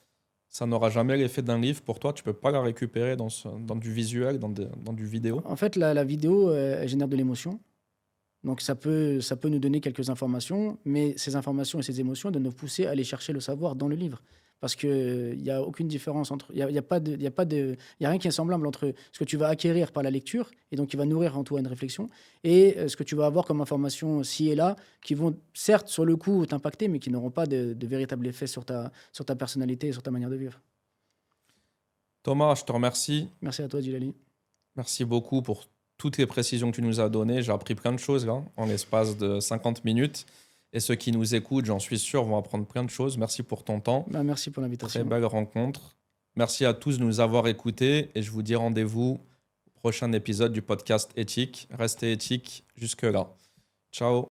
Speaker 1: ça n'aura jamais l'effet d'un livre pour toi? Tu peux pas la récupérer dans du visuel, dans du vidéo?
Speaker 2: En fait, la vidéo, elle génère de l'émotion. Donc ça peut nous donner quelques informations, mais ces informations et ces émotions doivent nous pousser à aller chercher le savoir dans le livre. Parce qu'il n'y a aucune différence entre... Il y a rien qui est semblable entre ce que tu vas acquérir par la lecture, et donc qui va nourrir en toi une réflexion, et ce que tu vas avoir comme information ci et là, qui vont certes sur le coup t'impacter, mais qui n'auront pas de véritable effet sur ta personnalité et sur ta manière de vivre.
Speaker 1: Thomas, je te remercie.
Speaker 2: Merci à toi, Djilali.
Speaker 1: Merci beaucoup pour toutes les précisions que tu nous as données. J'ai appris plein de choses là, en l'espace de 50 minutes. Et ceux qui nous écoutent, j'en suis sûr, vont apprendre plein de choses. Merci pour ton temps.
Speaker 2: Merci pour l'invitation.
Speaker 1: Très belle rencontre. Merci à tous de nous avoir écoutés. Et je vous dis rendez-vous au prochain épisode du podcast Éthique. Restez éthique jusque-là. Ciao.